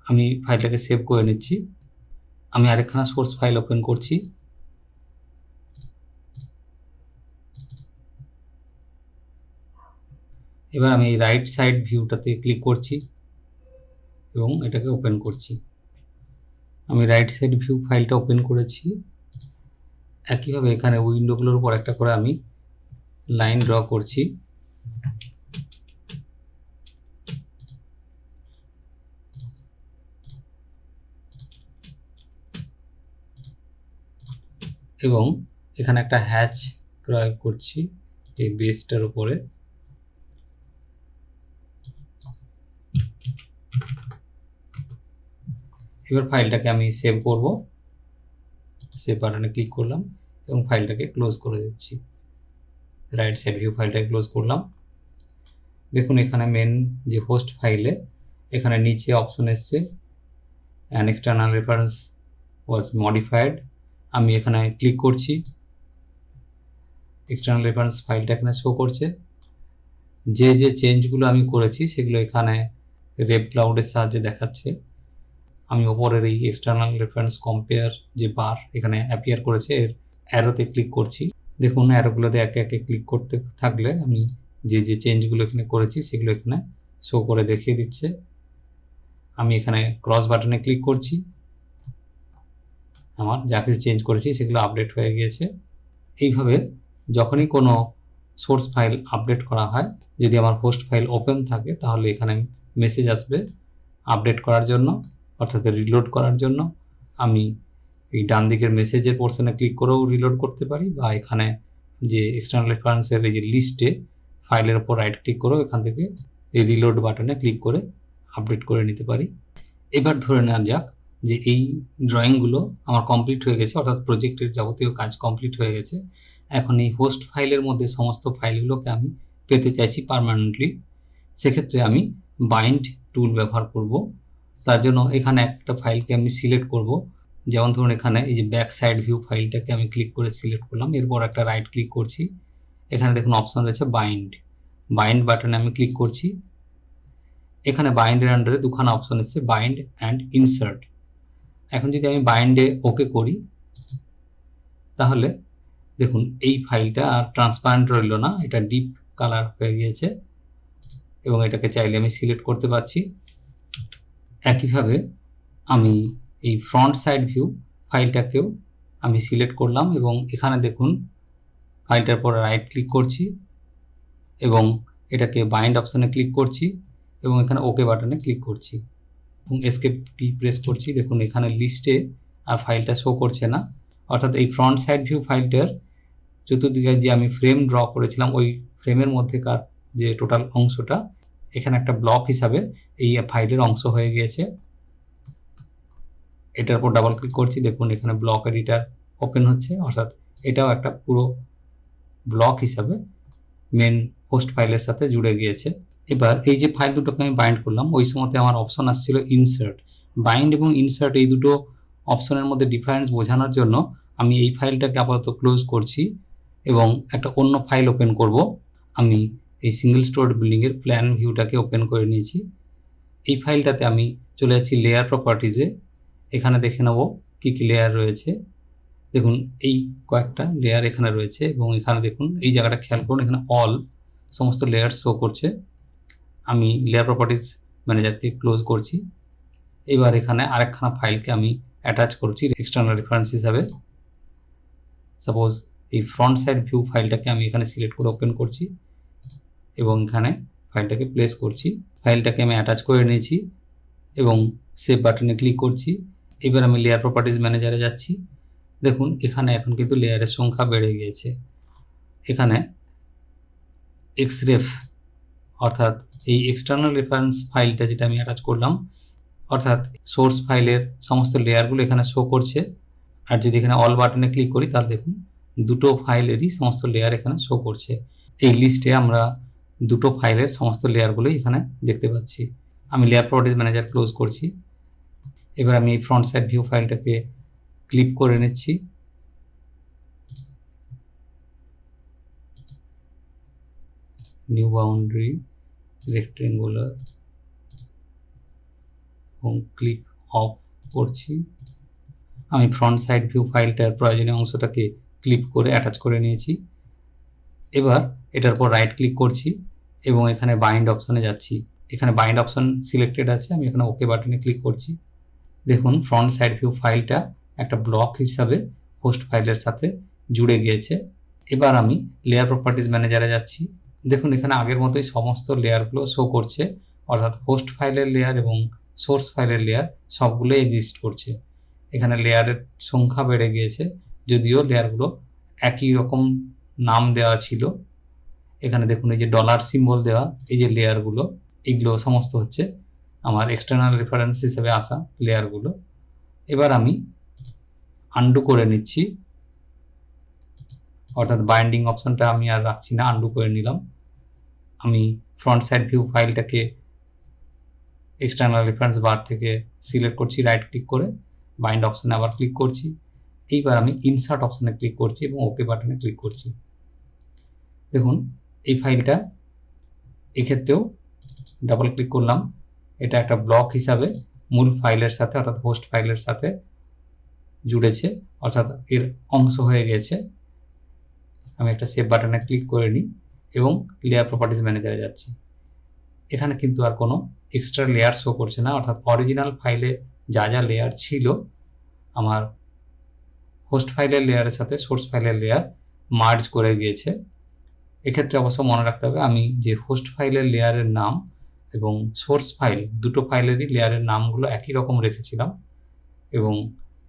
আমি ফাইলটাকে সেভ করে নিচ্ছি। আমি আরেকখানা সোর্স ফাইল ওপেন করছি। এবার আমি এই রাইট সাইড ভিউটাতে ক্লিক করছি এবং এটাকে ওপেন করছি। আমি রাইট সাইড ভিউ ফাইলটা ওপেন করেছি। একইভাবে এখানে উইন্ডোগুলোর উপর একটা করে আমি লাইন ড্র করছি। এবং এখানে একটা হ্যাচ প্রয়োগ করছি এই বেসটার উপরে। এবার ফাইলটাকে আমি সেভ করব। সেভ বাটনে ক্লিক করলাম এবং ফাইলটাকে ক্লোজ করে দিচ্ছি। রাইট সাইড ভিউ ফাইলটাকে ক্লোজ করলাম। দেখুন এখানে মেন যে হোস্ট ফাইলে এখানে নিচে অপশন এসছে an external reference was modified. আমি এখানে ক্লিক করছি, এক্সটার্নাল রেফারেন্স ফাইলটা এখানে শো করছে। যে যে চেঞ্জগুলো আমি করেছি সেগুলো এখানে রেভ ক্লাউডের সাহায্যে দেখাচ্ছে। আমি ওপরের এই এক্সটার্নাল রেফারেন্স কম্পেয়ার যে বার এখানে অ্যাপিয়ার করেছে এর অ্যারোতে ক্লিক করছি। দেখুন অ্যারোগুলোতে একে একে ক্লিক করতে থাকলে আমি যে যে চেঞ্জগুলো এখানে করেছি সেগুলো এখানে শো করে দেখিয়ে দিচ্ছে। আমি এখানে ক্রস বাটনে ক্লিক করছি, আমার যা কিছু চেঞ্জ করেছি সেগুলো আপডেট হয়ে গিয়েছে। এইভাবে যখনই কোনো সোর্স ফাইল আপডেট করা হয়, যদি আমার হোস্ট ফাইল ওপেন থাকে তাহলে এখানে মেসেজ আসবে আপডেট করার জন্য, অর্থাৎ রিলোড করার জন্য। আমি এই ডান দিকের মেসেজের পোর্শনে ক্লিক করেও রিলোড করতে পারি, বা এখানে যে এক্সটার্নাল রেফারেন্সের এই যে লিস্টে ফাইলের ওপর রাইট ক্লিক করেও এখান থেকে এই রিলোড বাটনে ক্লিক করে আপডেট করে নিতে পারি। এবার ধরে নেওয়া যাক যে এই ড্রয়িংগুলো আমার কমপ্লিট হয়ে গেছে, অর্থাৎ প্রজেক্টের যাবতীয় কাজ কমপ্লিট হয়ে গেছে। এখন এই হোস্ট ফাইলের মধ্যে সমস্ত ফাইলগুলোকে আমি পেতে চাইছি পার্মানেন্টলি। সেক্ষেত্রে আমি বাইন্ড টুল ব্যবহার করব। তার জন্য এখানে একটা ফাইলকে আমি সিলেক্ট করব। যেমন ধরুন এখানে এই যে ব্যাক সাইড ভিউ ফাইলটাকে আমি ক্লিক করে সিলেক্ট করলাম, এরপর একটা রাইট ক্লিক করছি। এখানে দেখুন অপশন রয়েছে বাইন্ড। বাইন্ড বাটনে আমি ক্লিক করছি। এখানে বাইন্ডের আন্ডারে দুখানা অপশন এসেছে, বাইন্ড অ্যান্ড ইনসার্ট। এখন যদি আমি বাইন্ডে ওকে করি তাহলে দেখুন এই ফাইলটা আর ট্রান্সপারেন্ট রইল না, এটা ডিপ কালার হয়ে গিয়েছে এবং এটাকে চাইলে আমি সিলেক্ট করতে পারছি। একইভাবে আমি এই ফ্রন্ট সাইড ভিউ ফাইলটাকেও আমি সিলেক্ট করলাম এবং এখানে দেখুন ফাইলটার পর রাইট ক্লিক করছি এবং এটাকে বাইন্ড অপশানে ক্লিক করছি এবং এখানে ওকে বাটনে ক্লিক করছি এবং এসকেপ কি প্রেস করছি। দেখুন এখানে লিস্টে আর ফাইলটা শো করছে না, অর্থাৎ এই ফ্রন্ট সাইড ভিউ ফাইলটার চতুর্দিকে যে আমি ফ্রেম ড্র করেছিলাম ওই ফ্রেমের মধ্যেকার যে টোটাল অংশটা এখানে একটা ব্লক হিসাবে এই ফাইলের অংশ হয়ে গিয়েছে। এটার উপর ডাবল ক্লিক করছি, দেখুন এখানে ব্লক এডিটার ওপেন হচ্ছে, অর্থাৎ এটাও একটা পুরো ব্লক হিসাবে মেন পোস্ট ফাইলের সাথে জুড়ে গিয়েছে। এবার এই যে ফাইল দুটোকে আমি বাইন্ড করলাম ওই সময়তে আমার অপশন আসছিল ইনসার্ট। বাইন্ড এবং ইনসার্ট এই দুটো অপশনের মধ্যে ডিফারেন্স বোঝানোর জন্য আমি এই ফাইলটাকে আপাতত ক্লোজ করছি এবং একটা অন্য ফাইল ওপেন করব। আমি এই সিঙ্গেল স্টোরড বিল্ডিংয়ের প্ল্যান ভিউটাকে ওপেন করে নিয়েছি। এই ফাইলটাতে আমি চলে যাচ্ছি লেয়ার প্রপার্টিজে, এখানে দেখে নেব কী কী লেয়ার রয়েছে। দেখুন এই কয়েকটা লেয়ার এখানে রয়েছে এবং এখানে দেখুন এই জায়গাটা খেয়াল করুন, এখানে অল সমস্ত লেয়ার শো করছে। আমি লেয়ার প্রপার্টিজ ম্যানেজারকে ক্লোজ করছি। এবার এখানে আরেকখানা ফাইলকে আমি অ্যাটাচ করছি এক্সটার্নাল রেফারেন্স হিসাবে। সাপোজ এই ফ্রন্ট সাইড ভিউ ফাইলটাকে আমি এখানে সিলেক্ট করে ওপেন করছি এবং এখানে ফাইলটাকে প্লেস করছি। ফাইলটাকে আমি অ্যাটাচ করে নিয়েছি এবং সেভ বাটনে ক্লিক করছি। এবার আমি লেয়ার প্রপার্টিজ ম্যানেজারে যাচ্ছি। দেখুন এখানে এখন কিন্তু লেয়ারের সংখ্যা বেড়ে গিয়েছে। এখানে এক্সরেফ অর্থাৎ এই এক্সটার্নাল রেফারেন্স ফাইলটা যেটা আমি অ্যাটাচ করলাম, অর্থাৎ সোর্স ফাইলের সমস্ত লেয়ারগুলো এখানে শো করছে। আর যদি এখানে অল বাটনে ক্লিক করি তাহলে দেখুন দুটো ফাইলেরই সমস্ত লেয়ার এখানে শো করছে। এই লিস্টে আমরা দুটো ফাইলের সমস্ত লেয়ারগুলোই এখানে দেখতে পাচ্ছি। আমি লেয়ার প্রপার্টিজ ম্যানেজার ক্লোজ করছি। এবার আমি এই ফ্রন্ট সাইড ভিউ ফাইলটাকে ক্লিপ করে নিচ্ছি। নিউ বাউন্ডারি রেক্টেঙ্গুলার এবং ক্লিপ অফ করছি। আমি ফ্রন্ট সাইড ভিউ ফাইলটার প্রয়োজনীয় অংশটাকে ক্লিপ করে অ্যাটাচ করে নিয়েছি। এবার এটার পর রাইট ক্লিক করছি এবং এখানে বাইন্ড অপশনে যাচ্ছি। এখানে বাইন্ড অপশন সিলেক্টেড আছে, আমি এখানে ওকে বাটনে ক্লিক করছি। দেখুন ফ্রন্ট সাইড ভিউ ফাইলটা একটা ব্লক হিসাবে হোস্ট ফাইলের সাথে জুড়ে গিয়েছে। এবার আমি লেয়ার প্রপার্টিজ ম্যানেজারে যাচ্ছি। দেখুন এখানে আগের মতোই সমস্ত লেয়ারগুলো শো করছে, অর্থাৎ হোস্ট ফাইলের লেয়ার এবং সোর্স ফাইলের লেয়ার সবগুলো এক্সিস্ট করছে। এখানে লেয়ারের সংখ্যা বেড়ে গিয়েছে, যদিও লেয়ারগুলো একই রকম নাম দেওয়া ছিল। এখানে দেখুন এই যে ডলার সিম্বল দেওয়া এই যে লেয়ারগুলো, এগুলো সমস্ত হচ্ছে আমার এক্সটার্নাল রেফারেন্স হিসেবে আসা লেয়ারগুলো। এবার আমি আন্ডু করে নিচ্ছি, অর্থাৎ বাইন্ডিং অপশনটা আমি আর রাখছি না, আন্ডু করে নিলাম। আমি ফ্রন্ট সাইড ভিউ ফাইলটাকে এক্সটার্নাল রেফারেন্স বার থেকে সিলেক্ট করছি রাইট ক্লিক করে, বাইন্ড অপশনে আবার ক্লিক করছি। এইবার আমি ইনসার্ট অপশনে ক্লিক করছি এবং ওকে বাটনে ক্লিক করছি। দেখুন এই ফাইলটা এক্ষেত্রেও ডাবল ক্লিক করলাম, এটা একটা ব্লক হিসাবে মূল ফাইলের সাথে অর্থাৎ হোস্ট ফাইলের সাথে জুড়েছে, অর্থাৎ এর অংশ হয়ে গেছে। আমি একটা সেভ বাটনে ক্লিক করে নিই এবং লেয়ার প্রপার্টিজ ম্যানেজারে যাচ্ছি। এখানে কিন্তু আর কোনো এক্সট্রা লেয়ার শো করছে না, অর্থাৎ অরিজিনাল ফাইলে যা যা লেয়ার ছিল আমার হোস্ট ফাইলের লেয়ারের সাথে সোর্স ফাইলের লেয়ার মার্জ করে গিয়েছে। এক্ষেত্রে অবশ্য মনে রাখতে হবে আমি যে হোস্ট ফাইলের লেয়ারের নাম এবং সোর্স ফাইল দুটো ফাইলেরই লেয়ারের নামগুলো একই রকম রেখেছিলাম এবং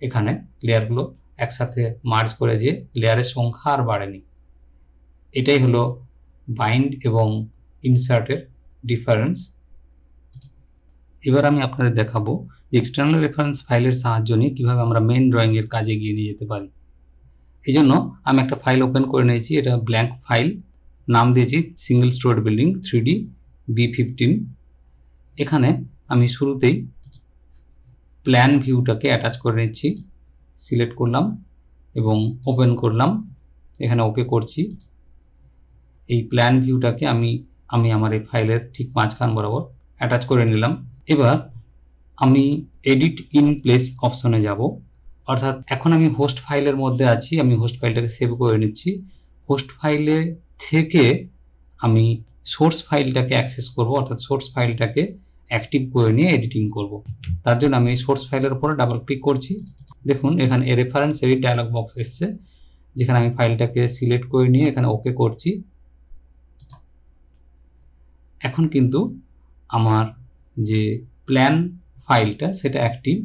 এখানে লেয়ারগুলো একসাথে মার্জ করে যে লেয়ারের সংখ্যা আর বাড়েনি। এটাই হলো বাইন্ড এবং ইনসার্টের ডিফারেন্স। এবার আমি আপনাদের দেখাবো যে এক্সটার্নাল রেফারেন্স ফাইলের সাহায্য নিয়ে কীভাবে আমরা মেন ড্রয়িংয়ের কাজে এগিয়ে নিয়ে যেতে পারি। এই জন্য আমি একটা ফাইল ওপেন করে নিয়েছি, এটা ব্ল্যাঙ্ক ফাইল, নাম দিয়েছি single stored building 3D B15। এখানে আমি শুরুতেই প্ল্যান ভিউটাকে অ্যাটাচ করে নিচ্ছি, সিলেক্ট করলাম এবং ওপেন করলাম, এখানে ওকে করছি। এই প্ল্যান ভিউটাকে আমি আমার এই ফাইলের ঠিক মাঝখান বরাবর অ্যাটাচ করে নিলাম। এবার আমি এডিট ইন প্লেস অপশনে যাব, অর্থাৎ এখন আমি হোস্ট ফাইলের মধ্যে আছি, আমি হোস্ট ফাইলটাকে সেভ করে নিচ্ছি। হোস্ট ফাইলে থেকে আমি সোর্স ফাইলটাকে অ্যাক্সেস করব, অর্থাৎ সোর্স ফাইলটাকে অ্যাক্টিভ করে নিয়ে এডিটিং করব। তার জন্য আমি সোর্স ফাইলের উপরে ডাবল ক্লিক করছি। দেখুন এখানে রেফারেন্স এডিট ডায়ালগ বক্স এসছে, যেখানে আমি ফাইলটাকে সিলেক্ট করে নিয়ে এখানে ওকে করছি। এখন কিন্তু আমার যে প্ল্যান ফাইলটা সেটা অ্যাক্টিভ।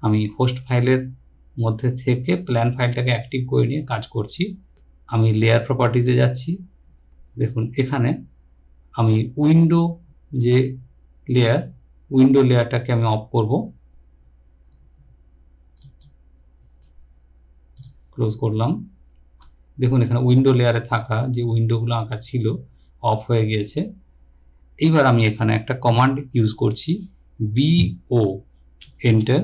আমি হোস্ট ফাইলের মধ্যে থেকে প্ল্যান ফাইলটাকে অ্যাক্টিভ করে নিয়ে কাজ করছি। আমি লেয়ার প্রপার্টিজে যাচ্ছি। দেখুন এখানে আমি উইন্ডো যে উইন্ডো লেয়ারটাকে আমি অফ করব। ক্লোজ করলাম। দেখুন এখানে উইন্ডো লেয়ারে থাকা যে উইন্ডোগুলো আঁকা ছিল অফ হয়ে গিয়েছে। এইবার আমি এখানে একটা কমান্ড ইউজ করছি, BO এন্টার।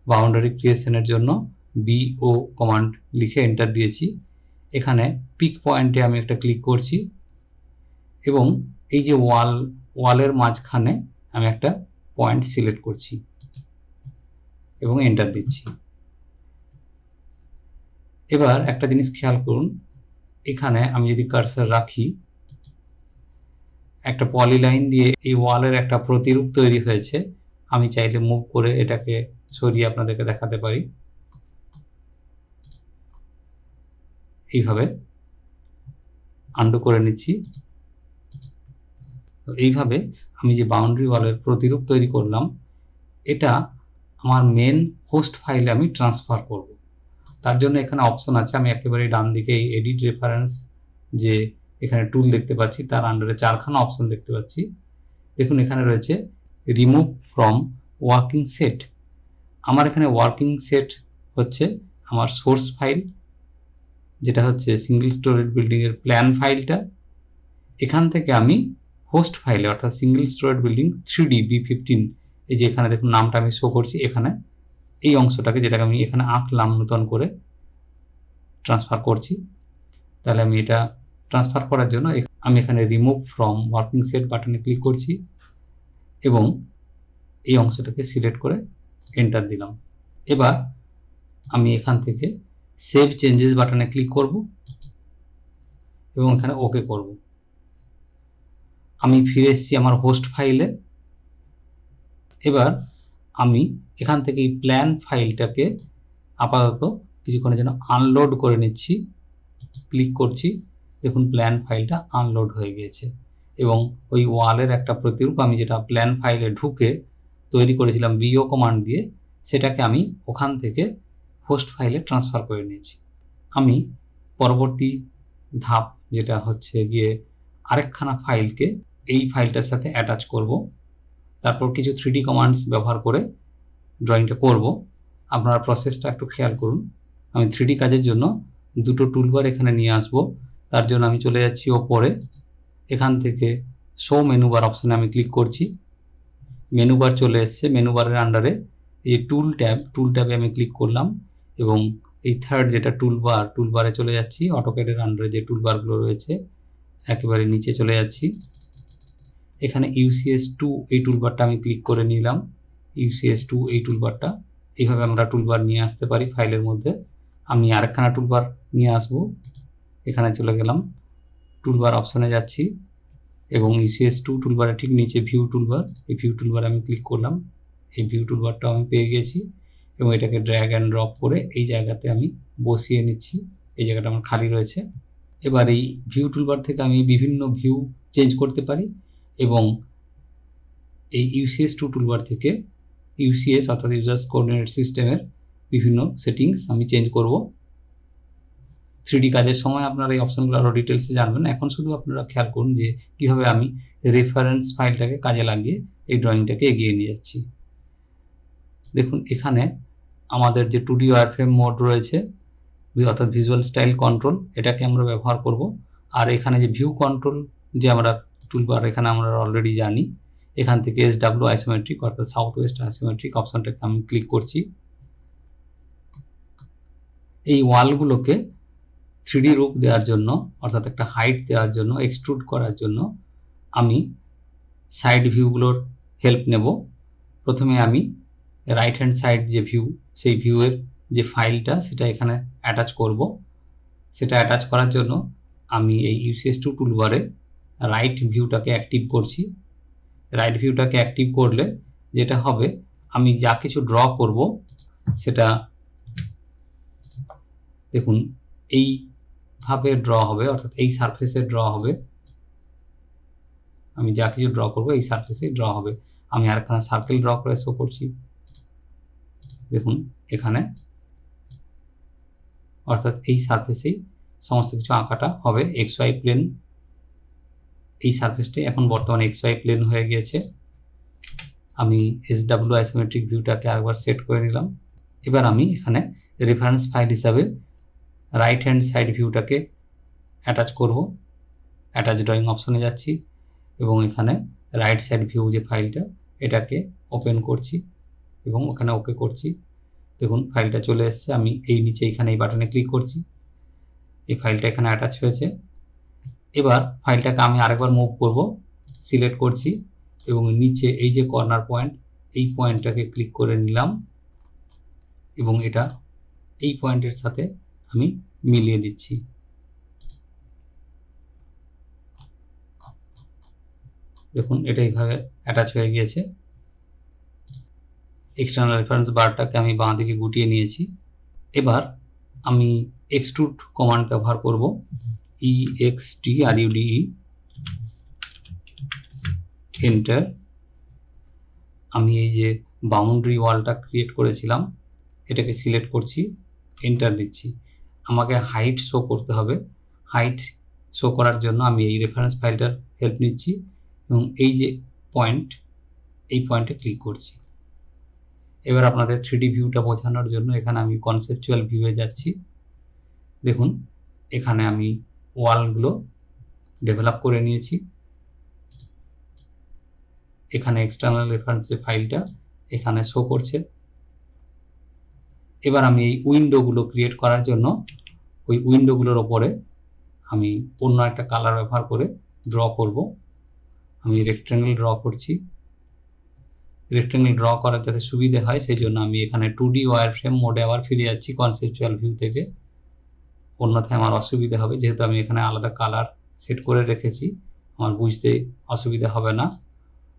বাউন্ডারি ক্রিয়েশনের জন্য BO কমান্ড লিখে এন্টার দিয়েছি। এখানে পিক পয়েন্টে আমি একটা ক্লিক করছি এবং এই যে ওয়ালের মাঝখানে আমি একটা পয়েন্ট সিলেক্ট করছি এবং এন্টার দিচ্ছি। এবার একটা জিনিস খেয়াল করুন, এখানে আমি যদি কার্সার রাখি, একটা পলিলাইন দিয়ে এই ওয়ালের একটা প্রতিরূপ তৈরি হয়েছে। আমি চাইলে মুভ করে এটাকে সরিয়ে আপনাদেরকে দেখাতে পারি। এইভাবে আন্ডু করে নিচ্ছি। তো এইভাবে আমি যে বাউন্ডারি ওয়ালের প্রতিরূপ তৈরি করলাম, এটা আমার মেন হোস্ট ফাইলে আমি ট্রান্সফার করব। তার জন্য এখানে অপশন আছে, আমি একেবারে ডান দিকে এই এডিট রেফারেন্স যে এখানে টুল দেখতে পাচ্ছি তার আন্ডারে 4খানা অপশন দেখতে পাচ্ছি। দেখুন এখানে রয়েছে রিমুভ ফ্রম ওয়ার্কিং সেট। আমার এখানে ওয়ার্কিং সেট হচ্ছে আমার সোর্স ফাইল, যেটা হচ্ছে সিঙ্গেল স্টোরেজ বিল্ডিংয়ের প্ল্যান ফাইলটা। এখান থেকে আমি হোস্ট ফাইলে অর্থাৎ single storage building 3D B15, এই যে এখানে দেখুন নামটা আমি শো করছি, এখানে এই অংশটাকে যেটাকে আমি এখানে আঁকলাম নতুন করে ট্রান্সফার করছি। তাহলে আমি এটা ট্রান্সফার করার জন্য আমি এখানে রিমুভ ফ্রম ওয়ার্কিং সেট বাটনে ক্লিক করছি এবং এই অংশটাকে সিলেক্ট করে এন্টার দিলাম। এবার আমি এখান থেকে সেভ চেঞ্জেস বাটনে ক্লিক করব এবং এখানে ওকে করব। আমি ফিরে এসেছি আমার হোস্ট ফাইলে। এবার আমি এখান থেকে এই প্ল্যান ফাইলটাকে আপাতত কিছুক্ষণের জন্য আনলোড করে নিচ্ছি। ক্লিক করছি, দেখুন প্ল্যান ফাইলটা আনলোড হয়ে গিয়েছে এবং ওই ওয়ালের একটা প্রতিরূপ আমি যেটা প্ল্যান ফাইলে ঢুকে তৈরি করেছিলাম BO কমান্ড দিয়ে, সেটাকে আমি ওখান থেকে হোস্ট ফাইলে ট্রান্সফার করে নিয়েছি। আমি পরবর্তী ধাপ যেটা হচ্ছে গিয়ে আরেকখানা ফাইলকে এই ফাইলটার সাথে অ্যাটাচ করব। তারপর কিছু 3D কমান্ডস ব্যবহার করে ড্রয়িংটা করব। আপনারা প্রসেসটা একটু খেয়াল করুন। আমি 3D কাজের জন্য দুটো টুলবার এখানে নিয়ে আসব। তার জন্য আমি চলে যাচ্ছি ওপরে, এখান থেকে শো মেনু বার অপশানে আমি ক্লিক করছি। মেনু বার চলে এসছে। মেনু বারের আন্ডারে এই টুল ট্যাবে আমি ক্লিক করলাম এবং এই থার্ড যেটা টুলবারে চলে যাচ্ছি। অটোক্যাডের আন্ডারে যে টুলবারগুলো রয়েছে একেবারে নিচে চলে যাচ্ছি। এখানে UCS2 এই টুলবারটা আমি ক্লিক করে নিলাম। UCS2 এই টুলবারটা, এইভাবে আমরা টুলবার নিয়ে আসতে পারি ফাইলের মধ্যে। আমি আরেকখানা টুলবার নিয়ে আসব। এখানে চলে গেলাম, টুলবার অপশনে যাচ্ছি এবং UCS2 টুলবারের ঠিক নিচে ভিউ টুলবার, এই ভিউ টুলবারে আমি ক্লিক করলাম। এই ভিউ টুলবারটাও আমি পেয়ে গেছি এবং এটাকে ড্র্যাগ অ্যান্ড ড্রপ করে এই জায়গাতে আমি বসিয়ে নিচ্ছি। এই জায়গাটা আমার খালি রয়েছে। এবার এই ভিউ টুলবার থেকে আমি বিভিন্ন ভিউ চেঞ্জ করতে পারি এবং এই UCS2 টুলবার থেকে UCS অর্থাৎ ইউজার্স কোঅর্ডিনেট সিস্টেমের বিভিন্ন সেটিংস আমি চেঞ্জ করব। 3D কাজের সময় আপনারা এই অপশনগুলো আরও ডিটেলসে জানবেন। এখন শুধু আপনারা খেয়াল করুন যে কীভাবে আমি রেফারেন্স ফাইলটাকে কাজে লাগিয়ে এই ড্রয়িংটাকে এগিয়ে নিয়ে যাচ্ছি। দেখুন এখানে আমাদের যে 2D ওয়্যারফ্রেম মোড রয়েছে অর্থাৎ ভিজুয়াল স্টাইল কন্ট্রোল, এটাকে আমরা ব্যবহার করব। আর এখানে যে ভিউ কন্ট্রোল যে আমরা টুলবার এখানে আমরা অলরেডি জানি, এখান থেকে SW আইসোমেট্রিক অর্থাৎ সাউথ ওয়েস্ট আইসোমেট্রিক অপশনটাকে আমি ক্লিক করছি। এই ওয়ালগুলোকে 3D রূপ দেওয়ার জন্য অর্থাৎ একটা হাইট দেওয়ার জন্য, এক্সট্রুড করার জন্য আমি সাইড ভিউগুলোর হেল্প নেব। প্রথমে আমি রাইট হ্যান্ড সাইড যে ভিউ, সেই ভিউয়ের যে ফাইলটা সেটা এখানে অ্যাটাচ করব। সেটা অ্যাটাচ করার জন্য আমি এই UCS2 টুলবারে রাইট ভিউটাকে অ্যাক্টিভ করছি রাইট ভিউটাকে অ্যাক্টিভ করলে যেটা হবে, আমি যা কিছু ড্র করব সেটা দেখুন এইভাবে ড্র হবে, অর্থাৎ এই সারফেসে ড্র হবে। আমি যা কিছু ড্র করব এই সারফেসে ড্র হবে। আমি আরেকখানা সার্কেল ড্র করে শো করছি, দেখুন এখানে, অর্থাৎ এই সারফেসেই সমস্ত কিছু আঁকাটা হবে। এক্স ওয়াই প্লেন, এই সারফেসটাই এখন বর্তমানে এক্স ওয়াই প্লেন হয়ে গিয়েছে। আমি SW আইসোমেট্রিক ভিউটাকে আরেকবার সেট করে নিলাম। এবার আমি এখানে রেফারেন্স ফাইল হিসাবে রাইট হ্যান্ড সাইড ভিউটাকে অ্যাটাচ করব। অ্যাটাচ ড্রয়িং অপশনে যাচ্ছি এবং এখানে রাইট সাইড ভিউ যে ফাইলটা, এটাকে ওপেন করছি এবং ওখানে ওকে করছি। দেখুন ফাইলটা চলে এসছে। আমি এই নিচে এখানে এই বাটনে ক্লিক করছি, এই ফাইলটা এখানে অ্যাটাচ হয়েছে। এবার ফাইলটাকে আমি আরেকবার মুভ করব, সিলেক্ট করছি এবং নিচে এই যে কর্নার পয়েন্ট, এই পয়েন্টটাকে ক্লিক করে নিলাম এবং এটা এই পয়েন্টের সাথে আমি মিলিয়ে দিচ্ছি। দেখুন এটা এইভাবে অ্যাটাচ হয়ে গিয়েছে। এক্সটার্নাল রেফারেন্স বারটাকে আমি বাঁ দিকে গুটিয়ে নিয়েছি। এবার আমি এক্সট্রুড কমান্ড ব্যবহার করব, EXTRUDE, এন্টার। আমি এই যে বাউন্ডারি ওয়ালটা ক্রিয়েট করেছিলাম এটাকে সিলেক্ট করছি, এন্টার দিচ্ছি। আমাকে হাইট শো করতে হবে। হাইট শো করার জন্য আমি এই রেফারেন্স ফাইলটার হেল্প নিচ্ছি এবং এই যে পয়েন্ট, এই পয়েন্টে ক্লিক করছি। এবার আপনাদের 3D ভিউটা বোঝানোর জন্য এখানে আমি কনসেপচুয়াল ভিউয়ে যাচ্ছি। দেখুন এখানে আমি ওয়ালগুলো ডেভেলপ করে নিয়েছি। এখানে এক্সটার্নাল রেফারেন্সের ফাইলটা এখানে শো করছে। এবার আমি এই উইন্ডোগুলো ক্রিয়েট করার জন্য ওই উইন্ডোগুলোর ওপরে আমি অন্য একটা কালার ব্যবহার করে ড্র করব। আমি রেক্ট্যাঙ্গেল ড্র করছি। রেক্ট্যাঙ্গেল ড্র করার যাতে সুবিধে হয় সেই জন্য আমি এখানে 2D ওয়্যার ফ্রেম মোডে আবার ফিরে যাচ্ছি কনসেপচুয়াল ভিউ থেকে, অন্যথায় আমার অসুবিধা হবে। যেহেতু আমি এখানে আলাদা কালার সেট করে রেখেছি, আমার বুঝতে অসুবিধা হবে না।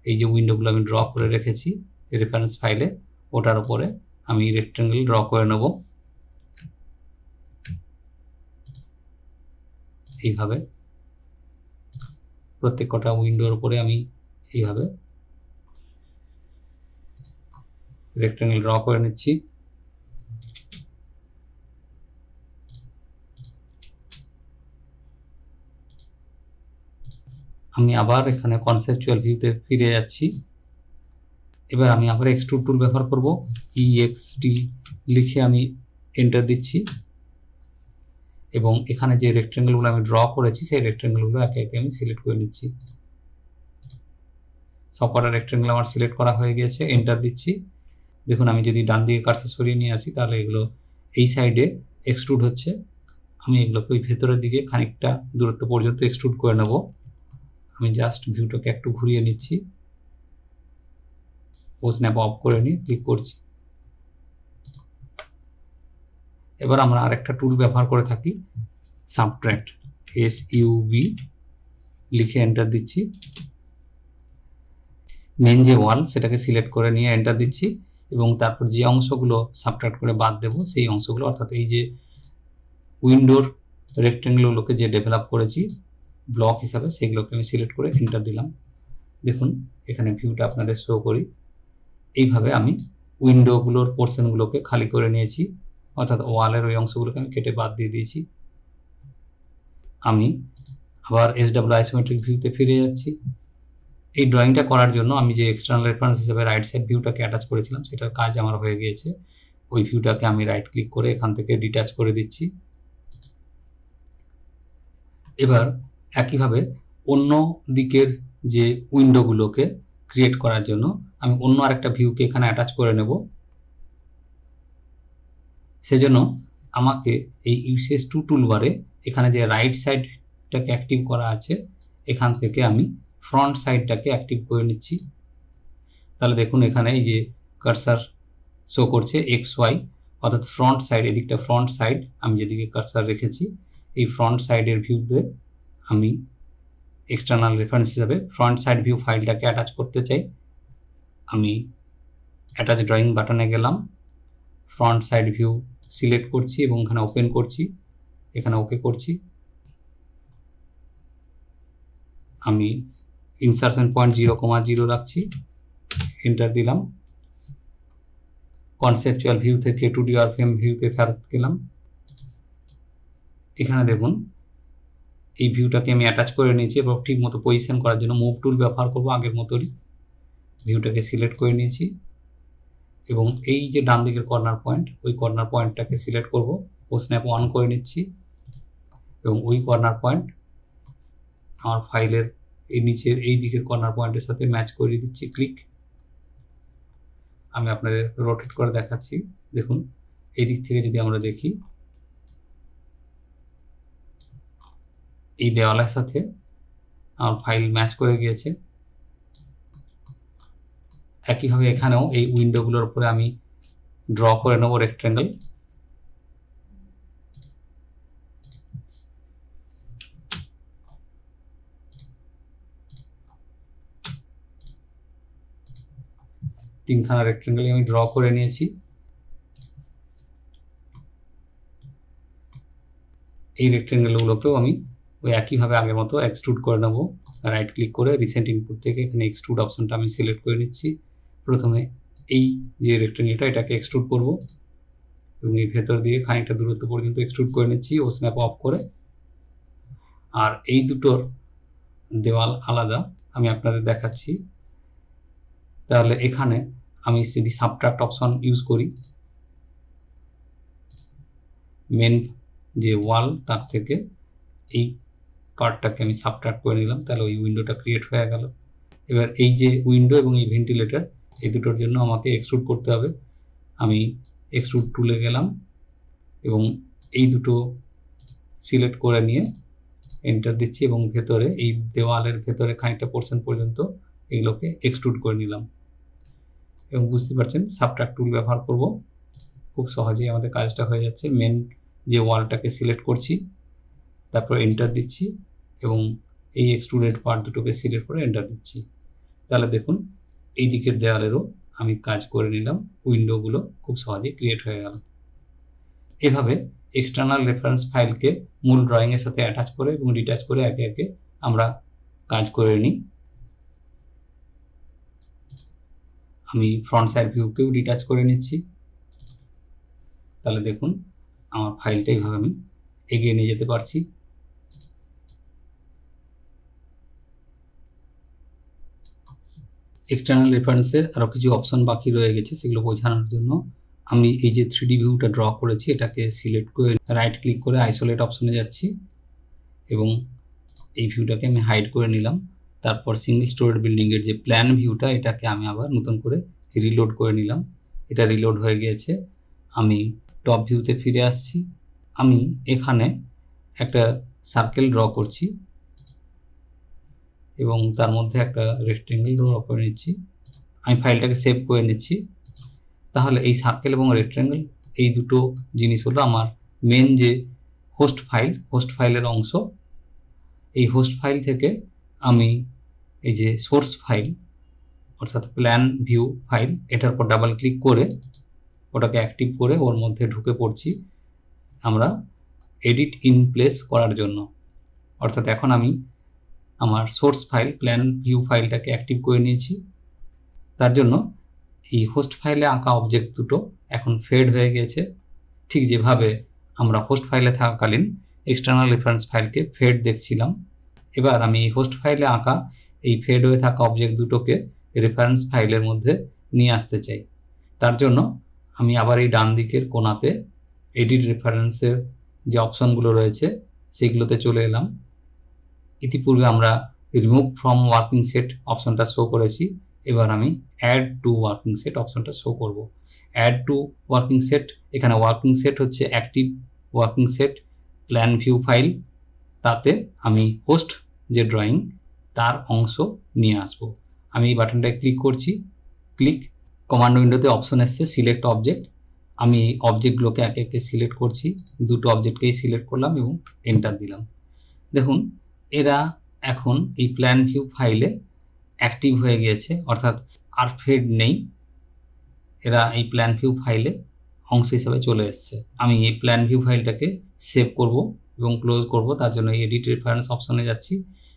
এই যে উইন্ডোগুলো আমি ড্র করে রেখেছি রেফারেন্স ফাইলে, ওটার উপরে আমি রেক্ট্যাঙ্গেল ড্র করে নেব এইভাবে। প্রত্যেক কটা উইন্ডোর উপরে আমি এইভাবে রেক্ট্যাঙ্গেল ড্র করে নিচ্ছি। আমি আবার এখানে কনসেপচুয়াল ভিউতে ফিরে যাচ্ছি। এবার আমি আবার এক্সট্রুড টুল ব্যবহার করব, EXT লিখে আমি এন্টার দিচ্ছি এবং এখানে যে রেক্ট্যাঙ্গেলগুলো আমি ড্র করেছি সেই রেক্ট্যাঙ্গেলগুলো একে একে আমি সিলেক্ট করে নিচ্ছি। সবকটা রেক্ট্যাঙ্গেল আমার সিলেক্ট করা হয়ে গিয়েছে, এন্টার দিচ্ছি। দেখুন আমি যদি ডান দিকে কার্সার সরিয়ে নিয়ে আসি তাহলে এগুলো এই সাইডে এক্সট্রুড হচ্ছে। আমি এগুলোকে ওই ভেতরের দিকে খানিকটা দূরত্ব পর্যন্ত এক্সট্রুড করে নেব। আমি জাস্ট ভিউটাকে একটু ঘুরিয়ে নিচ্ছি, ও স্ন্যাপ অফ করে নিয়ে ক্লিক করছি। এবার আমরা আরেকটা টুল ব্যবহার করে থাকি, সাবট্র্যাক্ট, SUB লিখে এন্টার দিচ্ছি। মেন যে ওয়াল সেটাকে সিলেক্ট করে নিয়ে এন্টার দিচ্ছি এবং তারপর যে অংশগুলো সাবট্র্যাক্ট করে বাদ দেবো সেই অংশগুলো, অর্থাৎ এই যে উইন্ডোর রেক্ট্যাঙ্গেলগুলোকে যে ডেভেলপ করেছি ব্লক হিসাবে, সেগুলোকে আমি সিলেক্ট করে এন্টার দিলাম। দেখুন এখানে ভিউটা আপনাদের শো করি। এইভাবে আমি উইন্ডোগুলোর পোর্শনগুলোকে খালি করে নিয়েছি, অর্থাৎ ওয়ালের ওই অংশগুলোকে আমি কেটে বাদ দিয়ে দিয়েছি। আমি আবার SW আইসোমেট্রিক ভিউতে ফিরে যাচ্ছি। এই ড্রয়িংটা করার জন্য আমি যে এক্সটার্নাল রেফারেন্স হিসেবে রাইট সাইড ভিউটাকে অ্যাটাচ করেছিলাম সেটার কাজ আমার হয়ে গিয়েছে। ওই ভিউটাকে আমি রাইট ক্লিক করে এখান থেকে ডিটাচ করে দিচ্ছি। এবার একইভাবে অন্য দিকের যে উইন্ডোগুলোকে ক্রিয়েট করার জন্য আমি অন্য আরেকটা ভিউকে এখানে অ্যাটাচ করে নেব। সেজন্য আমাকে এই UCS2 টুলবারে এখানে যে রাইট সাইডটাকে অ্যাক্টিভ করা আছে এখান থেকে আমি ফ্রন্ট সাইডটাকে অ্যাক্টিভ করে নিচ্ছি। তাহলে দেখুন এখানে এই যে কার্সার শো করছে XY, অর্থাৎ ফ্রন্ট সাইড, এদিকটা ফ্রন্ট সাইড। আমি যেদিকে কার্সার রেখেছি এই ফ্রন্ট সাইডের ভিউতে আমি এক্সটার্নাল রেফারেন্স হিসাবে ফ্রন্ট সাইড ভিউ ফাইলটাকে অ্যাটাচ করতে চাই। আমি অ্যাটাচ ড্রয়িং বাটনে গেলাম, ফ্রন্ট সাইড ভিউ সিলেক্ট করছি এবং এখানে ওপেন করছি, এখানে ওকে করছি। আমি ইনসারশন পয়েন্ট 0,0 রাখছি, এন্টার দিলাম। কনসেপচুয়াল ভিউ থেকে 2D ওয়ারফ্রেম ভিউতে ফেরত গেলাম। এখানে দেখুন এই ভিউটাকে আমি অ্যাটাচ করে নিয়েছি এবং ঠিক মতো পজিশন করার জন্য মুভ টুল ব্যবহার করব আগের মতোই। ভিউটাকে সিলেক্ট করে নিয়েছি এবং এই যে ডান দিকের কর্নার পয়েন্ট, ওই কর্নার পয়েন্টটাকে সিলেক্ট করব ও স্ন্যাপ অন করে নিচ্ছি এবং ওই কর্নার পয়েন্ট আমার ফাইলের এই নিচের এই দিকের কর্নার পয়েন্টের সাথে ম্যাচ করে দিচ্ছি। ক্লিক। আমি আপনাদের রোটেট করে দেখাচ্ছি। দেখুন এই দিক থেকে যদি আমরা দেখি, এই দেওয়ালের সাথে আমার ফাইল ম্যাচ করে গিয়েছে। একইভাবে এখানেও এই উইন্ডোগুলোর উপরে আমি ড্র করে নেব রেক্ট্যাঙ্গেল। তিনখানা রেক্ট্যাঙ্গেল আমি ড্র করে নিয়েছি। এই রেক্ট্যাঙ্গেলগুলোকেও আমি ওই একইভাবে আগের মতো এক্সট্রুড করে নেব। রাইট ক্লিক করে রিসেন্ট ইনপুট থেকে এখানে এক্সট্রুড অপশনটা আমি সিলেক্ট করে নিচ্ছি। প্রথমে এই যে রেক্ট্যাঙ্গেলটা এটাকে এক্সট্রুড করব এবং এই ভেতর দিয়ে খানিকটা দূরত্ব পর্যন্ত এক্সট্রুড করে নিচ্ছি ও স্ন্যাপ অফ করে। আর এই দুটোর দেওয়াল আলাদা, আমি আপনাদের দেখাচ্ছি। তাহলে এখানে আমি যদি সাবট্রাক্ট অপশন ইউজ করি, মেন যে ওয়াল তার থেকে এই পার্টটাকে আমি সাবট্রাক্ট করে নিলাম, তাহলে ওই উইন্ডোটা ক্রিয়েট হয়ে গেল। এবার এই যে উইন্ডো এবং এই ভেন্টিলেটর, এই দুটোর জন্য আমাকে এক্সট্রুড করতে হবে। আমি এক্সট্রুড টুলে গেলাম এবং এই দুটো সিলেক্ট করে নিয়ে এন্টার দিচ্ছি এবং ভেতরে এই দেওয়ালের ভেতরে খানিকটা পোর্শন পর্যন্ত এগুলোকে এক্সট্রুড করে নিলাম। এবং বুঝতে পারছেন সাবট্রাক্ট টুল ব্যবহার করব, খুব সহজেই আমাদের কাজটা হয়ে যাচ্ছে। মেন যে ওয়ালটাকে সিলেক্ট করছি, তারপর এন্টার দিচ্ছি এবং এই এক্সট্রুডেড পার্ট দুটোকে সিলেক্ট করে এন্টার দিচ্ছি। তাহলে দেখুন এই দিকের দেওয়ালেরও আমি কাজ করে নিলাম, উইন্ডোগুলো খুব সহজেই ক্রিয়েট হয়ে গেল। এভাবে এক্সটার্নাল রেফারেন্স ফাইলকে মূল ড্রয়িংয়ের সাথে অ্যাটাচ করে এবং ডিটাচ করে একে একে আমরা কাজ করে নিই। আমি ফ্রন্ট সাইড ভিউকেও ডিটাচ করে নিচ্ছি। তাহলে দেখুন আমার ফাইলটা এইভাবে আমি এগিয়ে নিয়ে যেতে পারছি। এক্সটার্নাল রেফারেন্সের আরও কিছু অপশন বাকি রয়ে গেছে, সেগুলো বোঝানোর জন্য আমি এই যে 3D ভিউটা ড্র করেছি এটাকে সিলেক্ট করে রাইট ক্লিক করে আইসোলেট অপশনে যাচ্ছি এবং এই ভিউটাকে আমি হাইড করে নিলাম। তারপর সিঙ্গেল স্টোরেড বিল্ডিংয়ের যে প্ল্যান ভিউটা, এটাকে আমি আবার নতুন করে রিলোড করে নিলাম। এটা রিলোড হয়ে গিয়েছে। আমি টপ ভিউতে ফিরে আসছি। আমি এখানে একটা সার্কেল ড্র করছি এবং তার মধ্যে একটা রেক্ট্যাঙ্গেল ড্র করে নিচ্ছি। আমি ফাইলটাকে সেভ করে নিচ্ছি। তাহলে এই সার্কেল এবং রেক্ট্যাঙ্গেল এই দুটো জিনিস হলো আমার মেন যে হোস্ট ফাইলের অংশ। এই হোস্ট ফাইল থেকে আমি এই যে সোর্স ফাইল অর্থাৎ প্ল্যান ভিউ ফাইল, এটার উপর ডাবল ক্লিক করে ওটাকে অ্যাক্টিভ করে ওর মধ্যে ঢুকে পড়ছি আমরা এডিট ইন প্লেস করার জন্য। অর্থাৎ এখন আমি আমার সোর্স ফাইল প্ল্যান ভিউ ফাইলটাকে অ্যাক্টিভ করে নিয়েছি। তার জন্য এই হোস্ট ফাইলে আঁকা অবজেক্ট দুটো এখন ফেড হয়ে গেছে, ঠিক যেভাবে আমরা হোস্ট ফাইলে থাকাকালীন এক্সটার্নাল রেফারেন্স ফাইলকে ফেড দেখছিলাম। এবার আমি এই হোস্ট ফাইলে আঁকা এই ফেড হয়ে থাকা অবজেক্ট দুটোকে রেফারেন্স ফাইলের মধ্যে নিয়ে আসতে চাই। তার জন্য আমি আবার এই ডান দিকের কোণাতে এডিট রেফারেন্সের যে অপশনগুলো রয়েছে সেগুলোতে চলে এলাম। ইতিপূর্বে আমরা রিমুভ ফ্রম ওয়ার্কিং সেট অপশনটা শো করেছি, এবার আমি অ্যাড টু ওয়ার্কিং সেট অপশনটা শো করব। অ্যাড টু ওয়ার্কিং সেট, এখানে ওয়ার্কিং সেট হচ্ছে active working set plan view file, তাতে আমি হোস্ট যে ড্রয়িং তার অংশ নিয়ে আসব। আমি এই বাটনটায় ক্লিক করছি। ক্লিক, কমান্ড উইন্ডোতে অপশন এসছে সিলেক্ট অবজেক্ট। আমি অবজেক্টগুলোকে একে একে সিলেক্ট করছি, দুটো অবজেক্টকেই সিলেক্ট করলাম এবং এন্টার দিলাম। দেখুন এরা এখন এই প্ল্যান ভিউ ফাইলে অ্যাক্টিভ হয়ে গিয়েছে, অর্থাৎ আর ফেড নেই, এরা এই প্ল্যান ভিউ ফাইলে অংশ হিসাবে চলে এসছে। আমি এই প্ল্যান ভিউ ফাইলটাকে সেভ করব এবং ক্লোজ করব। তার জন্য এডিট রেফারেন্স অপশনে যাচ্ছি।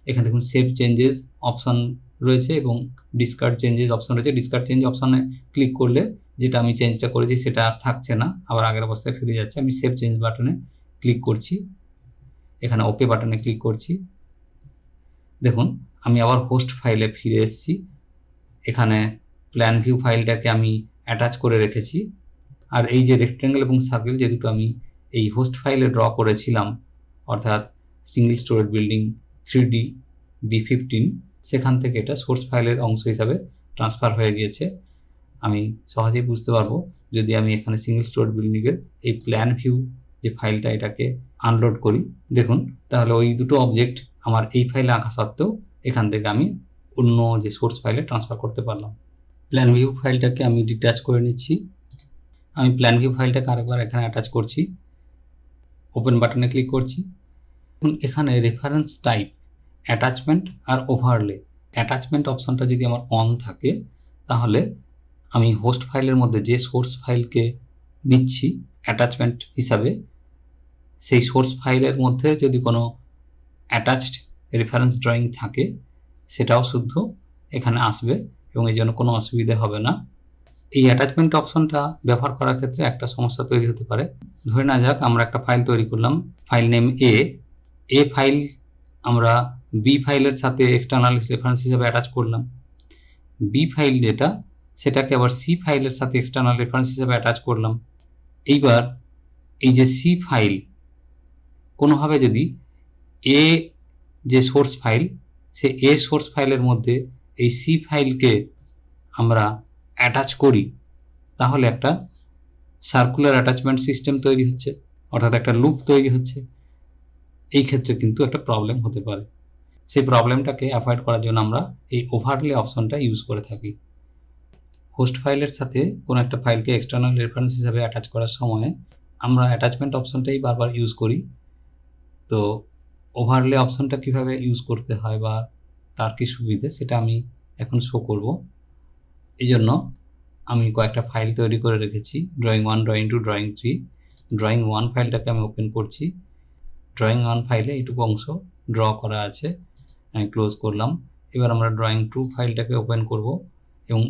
এখানে দেখুন সেভ চেঞ্জেস অপশন রয়েছে এবং ডিসকার্ড চেঞ্জেস অপশন রয়েছে। ডিসকার্ড চেঞ্জ অপশনে ক্লিক করলে যেটা আমি চেঞ্জটা করেছি সেটা আর থাকছে না, আবার আগের অবস্থায় ফিরে যাচ্ছে। আমি সেভ চেঞ্জ বাটনে ক্লিক করছি, এখানে ওকে বাটনে ক্লিক করছি। দেখুন আমি আবার হোস্ট ফাইলে ফিরে এসেছি। এখানে প্ল্যান ভিউ ফাইলটাকে আমি অ্যাটাচ করে রেখেছি। আর এই যে রেক্ট্যাঙ্গেল এবং সার্কেল যে দুটো আমি এই হোস্ট ফাইলে ড্র করেছিলাম, অর্থাৎ single storeyed building 3D B15, সেখান থেকে এটা সোর্স ফাইলের অংশ হিসাবে ট্রান্সফার হয়ে গিয়েছে। আমি সহজেই বুঝতে পারবো যদি আমি এখানে সিঙ্গেল স্টোরেড বিল্ডিংয়ের এই প্ল্যান ভিউ যে ফাইলটা এটাকে আনলোড করি। দেখুন তাহলে ওই দুটো অবজেক্ট আমার এই ফাইলে আঁকা সত্ত্বেও এখান থেকে আমি অন্য যে সোর্স ফাইলে ট্রান্সফার করতে পারলাম। প্ল্যান ভিউ ফাইলটাকে আমি ডিটাচ করে নিচ্ছি। আমি প্ল্যান ভিউ ফাইলটাকে আরেকবার এখানে অ্যাটাচ করছি, ওপেন বাটনে ক্লিক করছি। এখানে রেফারেন্স টাইপ, অ্যাটাচমেন্ট আর ওভারলে, অ্যাটাচমেন্ট অপশনটা যদি আমার অন থাকে তাহলে আমি হোস্ট ফাইলের মধ্যে যে সোর্স ফাইলকে নিচ্ছি অ্যাটাচমেন্ট হিসাবে, সেই সোর্স ফাইলের মধ্যে যদি কোনো অ্যাটাচড রেফারেন্স ড্রয়িং থাকে সেটাও শুদ্ধ এখানে আসবে এবং এই জন্য কোনো অসুবিধা হবে না। এই অ্যাটাচমেন্ট অপশনটা ব্যবহার করার ক্ষেত্রে একটা সমস্যা তৈরি হতে পারে। ধরে না যাক আমরা একটা ফাইল তৈরি করলাম, ফাইল নেম এ ফাইল আমরা বি ফাইলের সাথে এক্সটার্নাল রেফারেন্স হিসেবে অ্যাটাচ করলাম। বি ফাইল যেটা সেটাকে আবার সি ফাইলের সাথে এক্সটার্নাল রেফারেন্স হিসেবে অ্যাটাচ করলাম। এইবার এই যে সি ফাইল কোনোভাবে যদি এ যে source file, say a source ফাইলের মধ্যে এই সি ফাইলকে আমরা অ্যাটাচ করি তাহলে একটা সার্কুলার অ্যাটাচমেন্ট সিস্টেম তৈরি হচ্ছে, অর্থাৎ একটা লুপ তৈরি হচ্ছে। এই ক্ষেত্রে কিন্তু একটা প্রবলেম হতে পারে। সেই প্রবলেমটাকে অ্যাভয়েড করার জন্য আমরা এই ওভারলে অপশনটা ইউজ করে থাকি। হোস্ট ফাইলের সাথে কোনো একটা ফাইলকে এক্সটার্নাল রেফারেন্স হিসাবে অ্যাটাচ করার সময় আমরা অ্যাটাচমেন্ট অপশনটাই বারবার ইউজ করি। তো ওভারলে অপশনটা কিভাবে ইউজ করতে হয় বা তার কি সুবিধে সেটা আমি এখন শো করব। এই জন্য আমি কয়েকটা ফাইল তৈরি করে রেখেছি, ড্রয়িং 1, ড্রয়িং 2, ড্রয়িং 3। ড্রয়িং 1 ফাইলটাকে আমি ওপেন করছি। ড্রয়িং 1 ফাইলে এইটুকু অংশ ড্র করা আছে, আমি ক্লোজ করলাম। এবার আমরা ড্রয়িং 2 ফাইলটাকে ওপেন করব এবং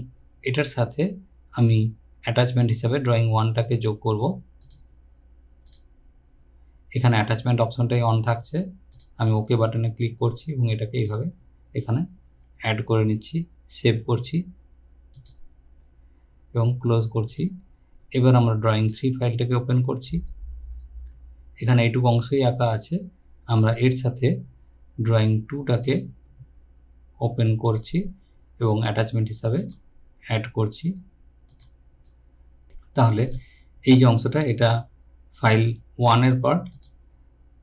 এটার সাথে আমি অ্যাটাচমেন্ট হিসাবে ড্রয়িং 1টাকে যোগ করব। এখানে অ্যাটাচমেন্ট অপশনটাই অন থাকছে। আমি ওকে বাটনে ক্লিক করছি এবং এটাকে এইভাবে এখানে অ্যাড করে নিচ্ছি, সেভ করছি এবং ক্লোজ করছি। এবার আমরা ড্রয়িং 3 ফাইলটাকে ওপেন করছি। এখানে এইটুকু অংশই আঁকা আছে, আমরা এর সাথে ড্রয়িং 2টাকে ওপেন করছি এবং অ্যাটাচমেন্ট হিসাবে অ্যাড করছি। তাহলে এই যে অংশটা এটা ফাইল 1-এর পার্ট,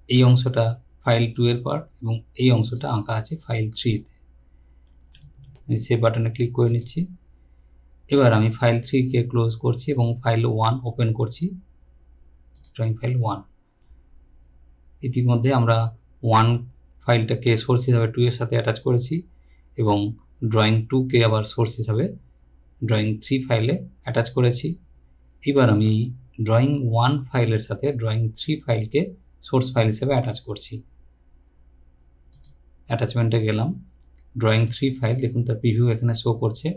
এই অংশটা ফাইল 2-এর পার্ট এবং এই অংশটা আঁকা আছে ফাইল 3-তে। আমি সেভ বাটনে ক্লিক করে নিচ্ছি। এবার আমি ফাইল 3কে ক্লোজ করছি এবং ফাইল 1 ওপেন করছি, ড্রয়িং ফাইল 1। ইতিমধ্যে আমরা 1 ফাইলটাকে সোর্স হিসাবে 2-এর সাথে অ্যাটাচ করেছি এবং ড্রয়িং 2কে আবার সোর্স হিসাবে ড্রয়িং 3 ফাইলে অ্যাটাচ করেছি। এবার আমি ড্রয়িং 1 ফাইলের সাথে ড্রয়িং 3 ফাইলকে সোর্স ফাইল হিসেবে অ্যাটাচ করছি। অ্যাটাচমেন্টে গেলাম, ড্রয়িং 3 ফাইল দেখুন তার প্রিভিউ এখানে শো করছে।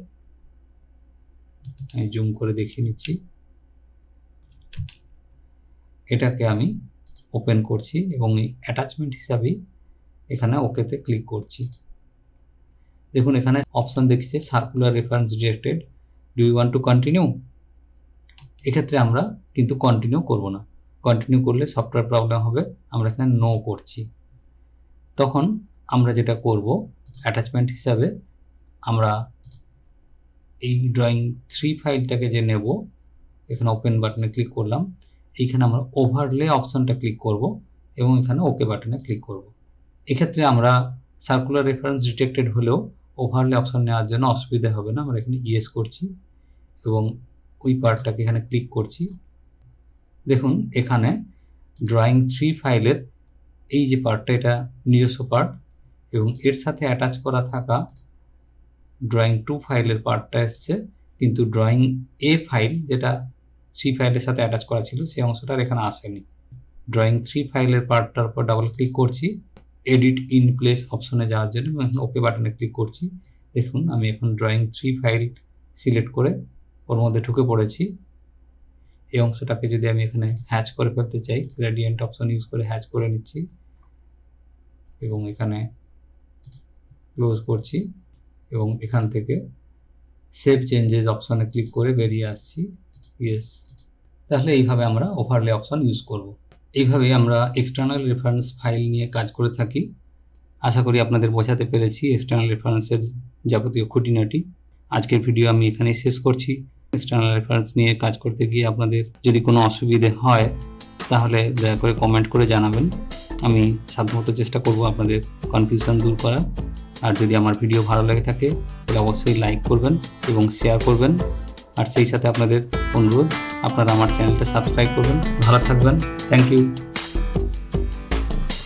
আমি জুম করে দেখিয়ে নিচ্ছি। এটাকে আমি ওপেন করছি এবং এই অ্যাটাচমেন্ট হিসাবেই এখানে ওকেতে ক্লিক করছি। দেখুন এখানে অপশন দেখিয়েছে circular reference directed, do you want to continue. এক্ষেত্রে আমরা কিন্তু কন্টিনিউ করব না, কন্টিনিউ করলে সফটওয়্যার প্রবলেম হবে। আমরা এখানে নো করছি। তখন আমরা যেটা করব অ্যাটাচমেন্ট হিসাবে আমরা এই ড্রয়িং 3 ফাইলটাকে যে নেব, এখানে ওপেন বাটনে ক্লিক করলাম, এইখানে আমরা ওভারলে অপশনটা ক্লিক করব এবং এখানে ওকে বাটনে ক্লিক করব। এক্ষেত্রে আমরা সার্কুলার রেফারেন্স ডিটেক্টেড হলেও ওভারলে অপশন নেওয়ার জন্য অসুবিধা হবে না। আমরা এখানে ইয়েস করছি এবং ওই পার্টটাকে এখানে ক্লিক করছি। দেখুন এখানে ড্রয়িং 3 ফাইলের এই যে পার্টটা এটা নিজস্ব পার্ট এবং এর সাথে অ্যাটাচ করা থাকা ড্রয়িং 2 ফাইলের পার্টটা এসছে, কিন্তু ড্রয়িং এ ফাইল যেটা 3 ফাইলের সাথে অ্যাটাচ করা ছিল সেই অংশটা আর এখানে আসেনি। ড্রয়িং 3 ফাইলের পার্টটার উপর ডাবল ক্লিক করছি এডিট ইন প্লেস অপশনে যাওয়ার জন্য, এবং ওকে বাটনে ক্লিক করছি। দেখুন আমি এখন ড্রয়িং 3 ফাইল সিলেক্ট করে ওর মধ্যে ঢুকে পড়েছি। এই অংশটাকে যদি আমি এখানে হ্যাচ করে ফেলতে চাই, গ্রেডিয়েন্ট অপশন ইউজ করে হ্যাচ করে নিচ্ছি এবং এখানে ক্লোজ করছি এবং এখান থেকে সেভ চেঞ্জেস অপশনে ক্লিক করে বেরিয়ে আসছি। ইয়েস, তাহলে এইভাবে আমরা ওভারলে অপশন ইউজ করব। এইভাবেই আমরা এক্সটার্নাল রেফারেন্স ফাইল নিয়ে কাজ করে থাকি। আশা করি আপনাদের বোঝাতে পেরেছি এক্সটার্নাল রেফারেন্সের যাবতীয় খুঁটিনাটি। আজকের ভিডিও আমি এখানেই শেষ করছি। এক্সটার্নাল রেফারেন্স নিয়ে কাজ করতে গিয়ে আপনাদের যদি কোনো অসুবিধে হয় তাহলে দয়া করে কমেন্ট করে জানাবেন। আমি সাধ্যমতো চেষ্টা করব আপনাদের কনফিউশন দূর করার। আর যদি আমার ভিডিও ভালো লেগে থাকে তাহলে অবশ্যই লাইক করবেন এবং শেয়ার করবেন। আর সেই সাথে আপনাদের অনুরোধ, আপনারা আমার চ্যানেলটা সাবস্ক্রাইব করবেন। ভালো থাকবেন। Thank you.